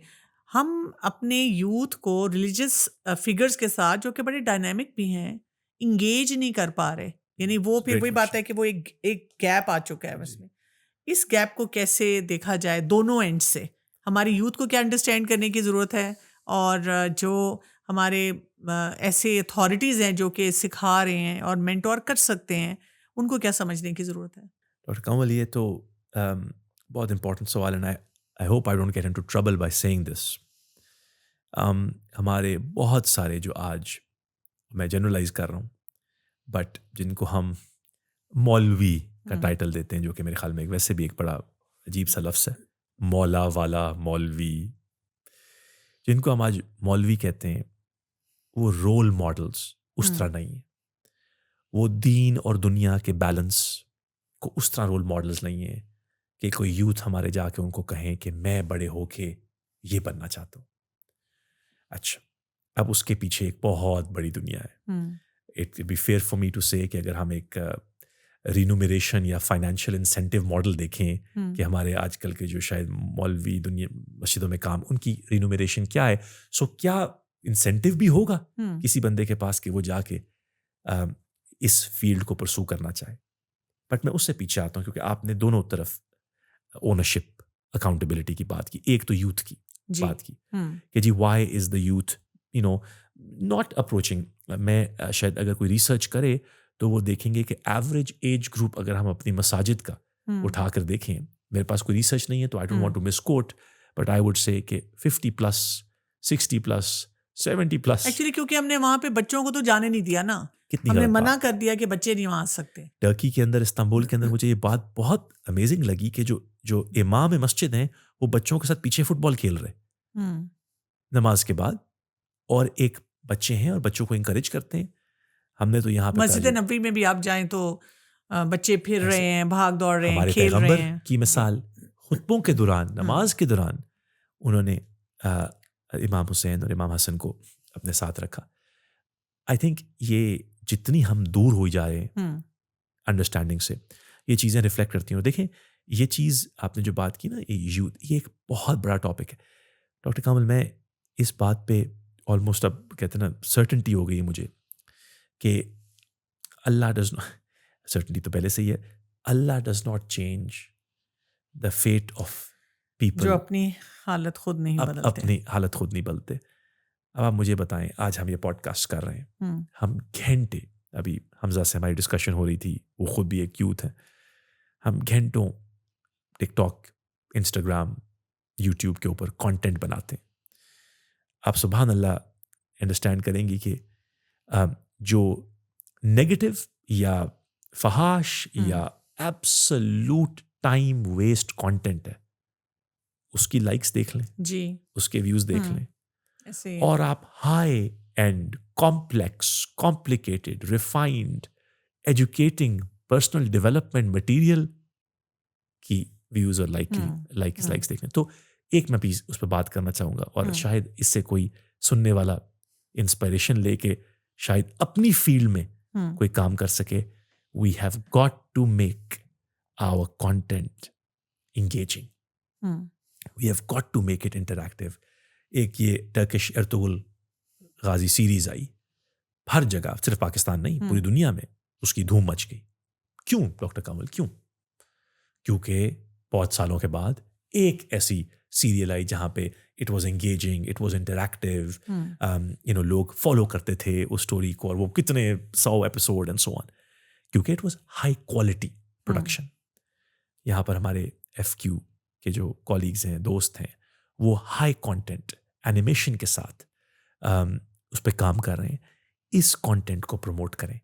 ہم اپنے یوتھ کو ریلیجس فگرز کے ساتھ جو کہ بڑے ڈائنامک بھی ہیں انگیج نہیں کر پا رہے. یعنی وہ پھر وہی بات ہے کہ وہ ایک گیپ آ چکا ہے اس میں. اس گیپ کو کیسے دیکھا جائے دونوں اینڈ سے؟ ہماری یوتھ کو کیا انڈرسٹینڈ کرنے کی ضرورت ہے, اور جو ہمارے ایسے اتھارٹیز ہیں جو کہ سکھا رہے ہیں اور مینٹور کر سکتے ہیں, ان کو کیا سمجھنے کی ضرورت ہے؟ ڈاکٹر کنول یہ تو بہت امپورٹنٹ سوال ہے. I hope I don't get into trouble by saying this. ہمارے بہت سارے جو آج میں جنرلائز کر رہا ہوں بٹ جن کو ہم مولوی کا ٹائٹل دیتے ہیں, جو کہ میرے خیال میں ویسے بھی ایک بڑا عجیب سا لفظ ہے, مولا والا مولوی, جن کو ہم آج مولوی کہتے ہیں, وہ رول ماڈلز اس طرح نہیں ہیں. وہ دین اور دنیا کے بیلنس کو اس طرح رول ماڈلز نہیں ہیں کہ کوئی یوتھ ہمارے جا کے ان کو کہیں کہ میں بڑے ہو کے یہ بننا چاہتا ہوں. اچھا, اب اس کے پیچھے ایک بہت بڑی دنیا ہے. It will be fair for me to say کہ اگر ہم ایک رینومریشن یا فائنینشیل انسینٹیو ماڈل دیکھیں کہ ہمارے آج کل کے جو شاید مولوی دنیا مسجدوں میں کام, ان کی رینومریشن کیا ہے, سو کیا انسینٹیو بھی ہوگا کسی بندے کے پاس کہ وہ جا کے اس فیلڈ کو پرسو کرنا چاہے. بٹ میں اس سے پیچھے آتا ہوں کیونکہ آپ نے دونوں طرف اونرشپ اکاؤنٹیبلٹی کی بات کی. ایک تو یوتھ کی بات کی کہ جی why is the youth not approaching. میں شاید اگر کوئی ریسرچ کرے تو وہ دیکھیں گے کہ ایوریج ایج گروپ اگر ہم اپنی مساجد کا اٹھا کر دیکھیں. میرے پاس کوئی ریسرچ نہیں ہے تو I don't want to misquote, but I would say کہ 50+, 60+, 70+. ایکچولی کیونکہ ہم نے وہاں پہ بچوں کو تو جانے نہیں دیا نا, کتنی ہم نے غلط منع بات. کر دیا کہ بچے نہیں وہاں آ سکتے. ٹرکی کے اندر, استنبول کے اندر مجھے یہ بات بہت امیزنگ لگی کہ جو امام مسجد ہیں وہ بچوں کے ساتھ پیچھے فٹ بال کھیل رہے نماز کے بعد, اور ایک بچے ہیں اور بچوں کو انکریج کرتے ہیں. ہم نے تو یہاں پہ مسجد نبوی میں بھی آپ جائیں تو بچے پھر رہے ہیں, بھاگ دوڑ رہے ہیں, ہمارے کھیل رہے پیغمبر ہیں. کی مثال خطبوں کے دوران, نماز کے دوران انہوں نے امام حسین اور امام حسن کو اپنے ساتھ رکھا. آئی تھنک یہ جتنی ہم دور ہوئی جا رہے ہیں انڈرسٹینڈنگ سے, یہ چیزیں ریفلیکٹ کرتی ہیں. اور دیکھیں یہ چیز آپ نے جو بات کی نا, یوتھ, یہ ایک بہت بڑا ٹاپک ہے. ڈاکٹر کامل, میں اس بات پہ آلموسٹ اب کہتے ہیں نا سرٹنٹی ہو گئی مجھے کہ اللہ ڈز ناٹ, سرٹنٹی تو پہلے سے ہی ہے, Allah does not change the fate of people جو اپنی حالت خود نہیں بدلتے. اپنی حالت خود نہیں بدلتے. اب آپ مجھے بتائیں, آج ہم یہ پوڈ کاسٹ کر رہے ہیں, ہم گھنٹے, ابھی حمزہ سے ہماری ڈسکشن ہو رہی تھی, وہ خود بھی ایک یوتھ ہے, ہم گھنٹوں ٹک ٹاک, انسٹاگرام, یوٹیوب کے اوپر کانٹینٹ بناتے ہیں. آپ سبحان اللہ انڈرسٹینڈ کریں گی کہ جو نیگیٹو یا فحاش یا ایبسلوٹ ٹائم ویسٹ کانٹینٹ ہے, اس کی لائکس دیکھ لیں جی, اس کے ویوز دیکھ لیں, ایسے اور آپ high and complex, complicated, refined, educating, personal development material کی ویوز اور لائکس دیکھ لیں. تو ایک میں پیس اس پہ بات کرنا چاہوں گا, اور شاید اس سے کوئی سننے والا انسپائریشن لے کے شاید اپنی فیلڈ میں کوئی کام کر سکے. We have got to make our content engaging, we have got to make it interactive. ایک یہ ٹرکش ارطغرل غازی سیریز آئی, ہر جگہ, صرف پاکستان نہیں پوری دنیا میں اس کی دھوم مچ گئی. کیوں ڈاکٹر کامل, کیوں؟ کیونکہ بہت سالوں کے بعد ایک ایسی سیریل آئی جہاں پہ it was engaging, it was interactive, لوگ فالو کرتے تھے اس اسٹوری کو, اور وہ کتنے 100 ایپیسوڈ اینڈ سو آن, کیونکہ it was high quality production. یہاں پر ہمارے FQ کے جو کولیگز ہیں, دوست ہیں, وہ ہائی کانٹینٹ اینیمیشن کے ساتھ اس پہ کام کر رہے ہیں. اس کانٹینٹ کو پروموٹ کریں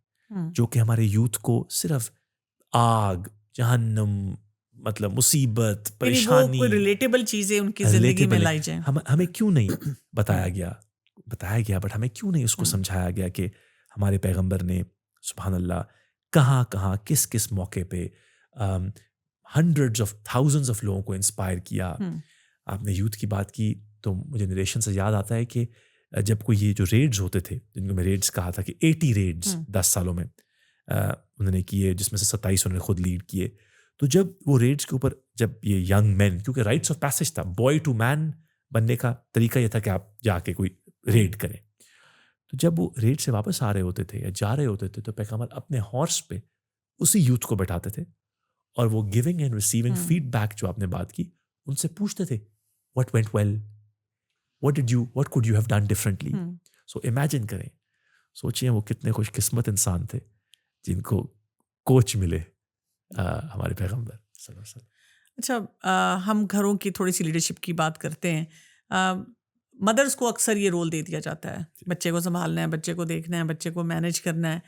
جو کہ ہمارے یوتھ کو صرف آگ, جہنم, مطلب مصیبت, پریشانی, ریلیٹیبل چیزیں ان کی زندگی میں لائی جائیں. ہمیں کیوں نہیں بتایا گیا, بٹ ہمیں کیوں نہیں اس کو سمجھایا گیا کہ ہمارے پیغمبر نے سبحان اللہ کہاں کس موقع پہ ہنڈریڈز آف تھاؤزنڈز آف لوگوں کو انسپائر کیا. آپ نے یوتھ کی بات کی تو مجھے نریشن سے یاد آتا ہے کہ جب کوئی یہ جو ریڈز ہوتے تھے, جن کو میں ریڈز کہا تھا کہ 80 ریڈز 10 سالوں میں انہوں نے کیے, جس میں سے 27 انہوں نے خود لیڈ کیے. تو جب وہ ریڈز کے اوپر, جب یہ ینگ مین, کیونکہ رائٹس آف پیسج تھا, بوائے ٹو مین بننے کا طریقہ یہ تھا کہ آپ جا کے کوئی ریڈ کریں. تو جب وہ ریڈ سے واپس آ رہے ہوتے تھے یا جا رہے ہوتے تھے تو پیغمبر اپنے ہارس پہ اسی یوتھ کو بٹھاتے تھے, اور وہ giving and receiving feedback جو آپ نے بات کی, ان سے پوچھتے تھے what went well, what could you have done differently. So imagine کریں, سوچیں وہ کتنے خوش قسمت انسان تھے جن کو کوچ ملے ہمارے پیغمبر صلی اللہ علیہ وسلم. اچھا, ہم گھروں کی تھوڑی سی لیڈرشپ کی بات کرتے ہیں. مدرس کو اکثر یہ رول دے دیا جاتا ہے, بچے کو سنبھالنا ہے, بچے کو دیکھنا ہے, بچے کو مینیج کرنا ہے,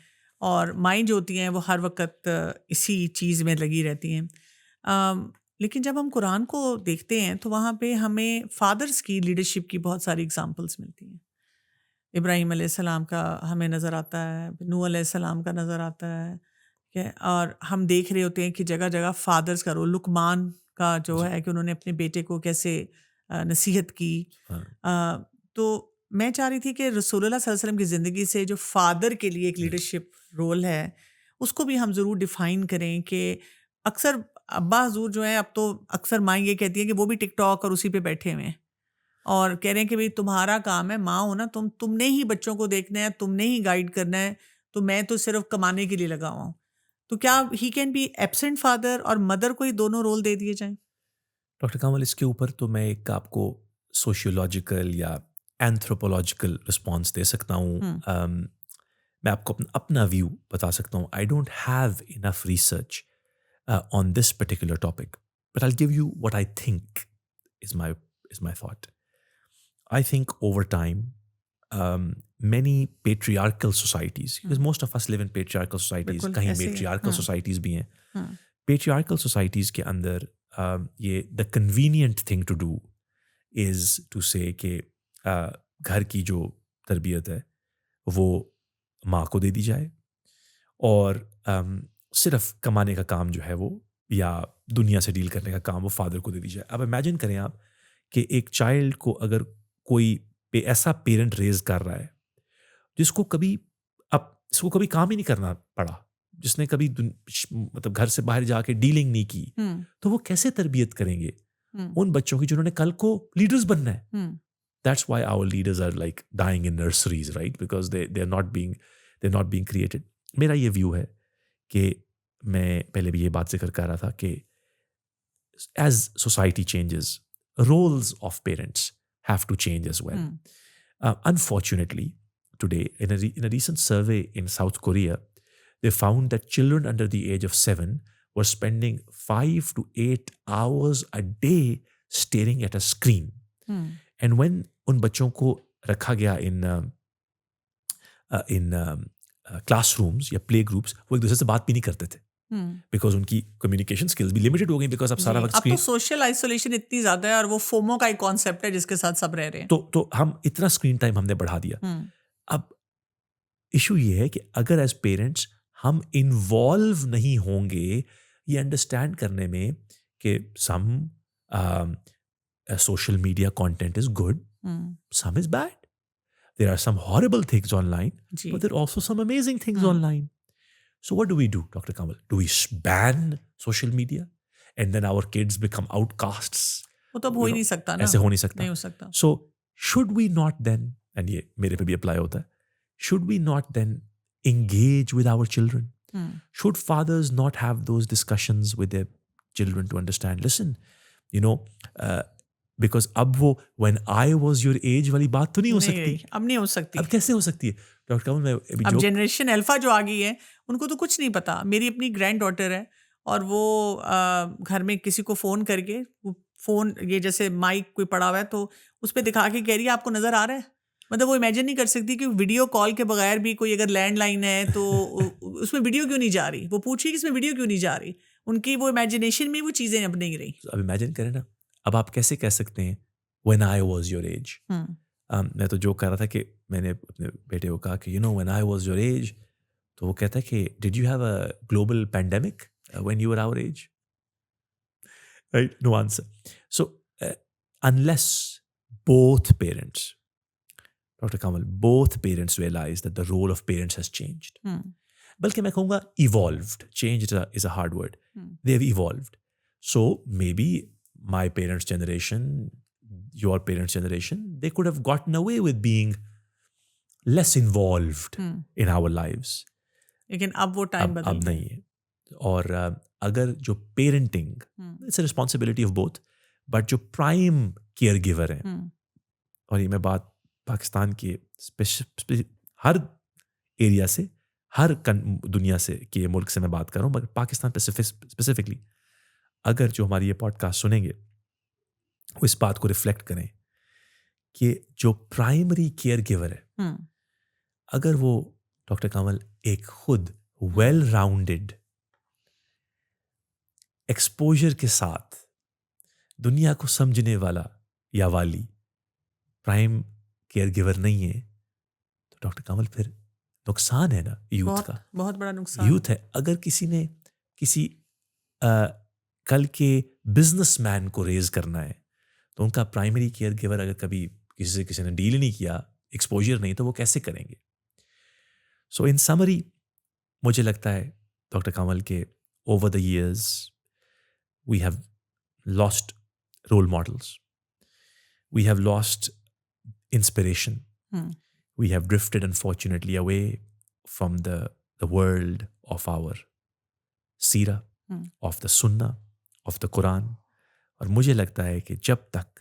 اور مائیں جو ہوتی ہیں وہ ہر وقت اسی چیز میں لگی رہتی ہیں. لیکن جب ہم قرآن کو دیکھتے ہیں تو وہاں پہ ہمیں فادرز کی لیڈرشپ کی بہت ساری اگزامپلس ملتی ہیں. ابراہیم علیہ السلام کا ہمیں نظر آتا ہے, نوح علیہ السلام کا نظر آتا ہے, اور ہم دیکھ رہے ہوتے ہیں کہ جگہ جگہ فادرز کا رول, لقمان کا جو ہے کہ انہوں نے اپنے بیٹے کو کیسے نصیحت کی. تو میں چاہ رہی تھی کہ رسول اللہ صلی اللہ علیہ وسلم کی زندگی سے جو فادر کے لیے ایک لیڈرشپ رول ہے اس کو بھی ہم ضرور ڈیفائن کریں. کہ اکثر ابا حضور جو ہیں, اب تو اکثر مائیں یہ کہتی ہیں کہ وہ بھی ٹک ٹاک اور اسی پہ بیٹھے ہوئے ہیں اور کہہ رہے ہیں کہ بھائی تمہارا کام ہے, ماں ہو نا تم نے ہی بچوں کو دیکھنا ہے, تم نے ہی گائیڈ کرنا ہے, تو میں تو صرف کمانے کے لیے لگا ہوا ہوں. تو کیا he can be absent father, اور مدر کو ہی دونوں رول دے دیے جائیں؟ ڈاکٹر کامل, اس کے اوپر تو میں ایک آپ کو سوشیولوجیکل یا اینتھروپولوجیکل رسپانس دے سکتا ہوں. میں آپ کو اپنا ویو بتا سکتا ہوں. I don't have enough research on this particular topic, but I'll give you what I think is my thought. I think over time, many patriarchal societies, because most of us live in patriarchal societies, بالکل kahin ایسے ہی ہے. matriarchal societies bhi hain. ہاں. Patriarchal societies ke andar the convenient thing to do is to say کہ گھر کی جو تربیت ہے وہ ماں کو دے دی جائے اور صرف کمانے کا کام جو ہے وہ یا دنیا سے ڈیل کرنے کا کام وہ فادر کو دے دی جائے. اب امیجن کریں آپ کہ ایک چائلڈ کو اگر کوئی ایسا پیرنٹ ریز کر رہا ہے جس کو کبھی کام ہی نہیں کرنا پڑا, جس نے کبھی مطلب گھر سے باہر جا کے ڈیلنگ نہیں کی, تو وہ کیسے تربیت کریں گے ان بچوں کی جنہوں نے کل کو لیڈرز بننا ہے. That's why our leaders are like dying in nurseries, right? Because they're not being created. میرا یہ ویو ہے کہ میں پہلے بھی یہ بات ذکر کر رہا تھا کہ as society changes, roles of parents have to change as well. Unfortunately, today, in a recent survey in South Korea, they found that children under the age of 7 were spending 5 to 8 hours a day staring at a screen. And when ان بچوں کو رکھا گیا in کلاس رومز یا پلے گروپس, وہ ایک دوسرے سے بات بھی نہیں کرتے تھے بیکاز ان کی کمیونیکیشن اسکلز بھی لمیٹڈ ہو گئی, بیکاز اب سارا وقت اب تو سوشل آئسولیشن اتنی زیادہ ہے اور وہ فومو کا ایک کانسیپٹ ہے جس کے ساتھ سب رہ رہے ہیں, تو ہم اتنا اسکرین ٹائم ہم نے بڑھا دیا. اب ایشو یہ ہے کہ اگر ایز پیرنٹس ہم انوالو نہیں ہوں گے یہ انڈرسٹینڈ کرنے میں کہ some social media content is good, some is bad. There are some horrible things online, but there are also some amazing things online. So what do we do, Dr. Kamal? Do we ban social media and then our kids become outcasts? وہ تو ہو ہی نہیں سکتا نا, ایسے ہو نہیں سکتا. نہیں ہو سکتا. So should we not then, and یہ میرے پہ بھی اپلائی ہوتا ہے, should we not then engage with our children? Should fathers not have those discussions with their children to understand, listen, because اب وہ when I was your age والی بات تو نہیں ہو سکتی, اب نہیں ہو سکتی. اب کیسے ہو سکتی ہے ڈاکٹر کمل؟ میں اب جنریشن الفا جو آ گئی ہے ان کو تو کچھ نہیں پتا. میری اپنی گرینڈ ڈاٹر ہے اور وہ گھر میں کسی کو فون کر کے, فون یہ جیسے مائک کوئی پڑا ہوا ہے تو اس پہ دکھا کے کہہ رہی ہے آپ کو نظر آ رہا ہے. مطلب وہ امیجن نہیں کر سکتی کہ ویڈیو کال کے بغیر بھی کوئی اگر لینڈ لائن ہے تو اس میں ویڈیو کیوں نہیں جا رہی. وہ پوچھی کہ اس میں ویڈیو کیوں نہیں جا رہی. ان کی وہ امیجنیشن میں وہ چیزیں اب نہیں رہی. اب امیجن کریں نا, اب آپ کیسے کہہ سکتے ہیں when I was your age. میں تو جو کہہ رہا تھا کہ میں نے اپنے بیٹے کو کہا کہ when I was your age, تو وہ کہتا ہے کہ did you have a global pandemic when you were our age? Right? No answer. So unless both parents, Dr. Kamal, both parents realize that the role of parents has changed. بلکہ میں کہوں گا evolved. Change is a hard word. They've evolved. So maybe my parents' generation, your parents' generation, they could have gotten away with being less involved in our lives. لیکن اب وہ ٹائم بدل اب نہیں ہے. اور اگر جو parenting, it's a responsibility of both, but جو پرائم کیئر گیور ہیں, اور یہ میں بات پاکستان کی ہر ایریا سے, ہر دنیا سے کے ملک سے میں بات کر رہا ہوں, مگر پاکستان اسپیسیفکلی, اگر جو ہماری یہ پوڈ کاسٹ سنیں گے وہ اس بات کو ریفلیکٹ کریں کہ جو پرائمری کیئر گیور ہے, اگر وہ ڈاکٹر کمل ایک خود ویل راؤنڈڈ ایکسپوجر کے ساتھ دنیا کو سمجھنے والا یا والی پرائم کیئر گیور نہیں ہے, تو ڈاکٹر کمل پھر نقصان ہے نا یوتھ کا, بہت بڑا نقصان یوتھ ہے. اگر کسی نے کسی کل کے بزنس مین کو ریز کرنا ہے تو ان کا پرائمری کیئر گیور اگر کبھی کسی نے ڈیل نہیں کیا, ایکسپوجر نہیں, تو وہ کیسے کریں گے؟ سو ان سمری مجھے لگتا ہے ڈاکٹر کمل کے over the years we have lost role models, we have lost inspiration, we have drifted unfortunately away from the world of our seerah, of the sunnah, of دا قرآن. اور مجھے لگتا ہے کہ جب تک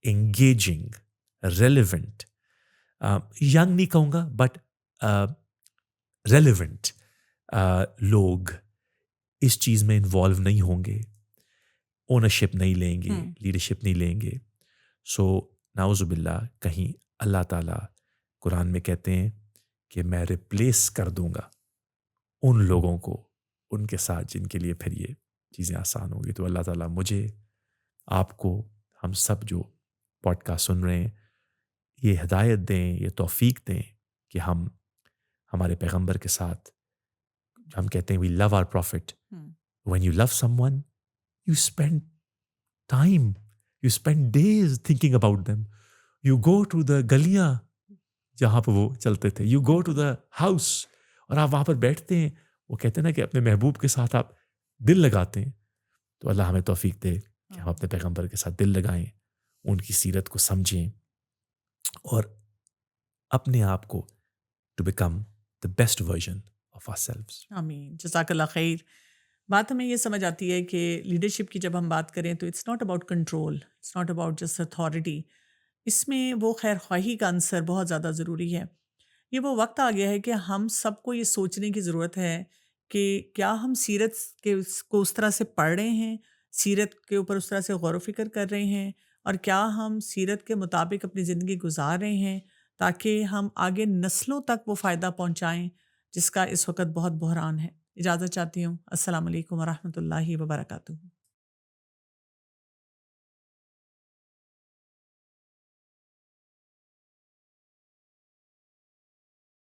انگیجنگ, ریلیونٹ, ینگ نہیں کہوں گا بٹ ریلیونٹ لوگ اس چیز میں انوالو نہیں ہوں گے، اونرشپ نہیں لیں گے، لیڈرشپ نہیں لیں گے. سو نعوذ باللہ کہیں اللہ تعالیٰ قرآن میں کہتے ہیں کہ میں ریپلیس کر دوں گا ان لوگوں کو ان کے ساتھ جن کے لیے پھر یہ چیزیں آسان ہوں گی. تو اللہ تعالیٰ مجھے، آپ کو، ہم سب جو پوڈ کاسٹ سن رہے ہیں، یہ ہدایت دیں، یہ توفیق دیں کہ ہم ہمارے پیغمبر کے ساتھ، ہم کہتے ہیں we love our prophet. When you love someone you spend time, you spend days thinking about them. You go to the گلیاں جہاں پہ وہ چلتے تھے، you go to the house, اور آپ وہاں پر بیٹھتے ہیں. وہ کہتے ہیں نا کہ اپنے محبوب کے ساتھ آپ دل لگاتے ہیں. تو اللہ ہمیں توفیق دے کہ ہم اپنے پیغمبر کے ساتھ دل لگائیں، ان کی سیرت کو سمجھیں، اور اپنے آپ کو to become the best version of ourselves. آمین. جزاک اللہ خیر. بات ہمیں یہ سمجھ آتی ہے کہ لیڈرشپ کی جب ہم بات کریں تو it's not about control, it's not about just authority. اس میں وہ خیر خواہی کا عنصر بہت زیادہ ضروری ہے. یہ وہ وقت آ گیا ہے کہ ہم سب کو یہ سوچنے کی ضرورت ہے کہ کیا ہم سیرت کے کو اس طرح سے پڑھ رہے ہیں، سیرت کے اوپر اس طرح سے غور و فکر کر رہے ہیں، اور کیا ہم سیرت کے مطابق اپنی زندگی گزار رہے ہیں تاکہ ہم آگے نسلوں تک وہ فائدہ پہنچائیں جس کا اس وقت بہت بحران ہے. اجازت چاہتی ہوں. السلام علیکم ورحمۃ اللہ وبرکاتہ.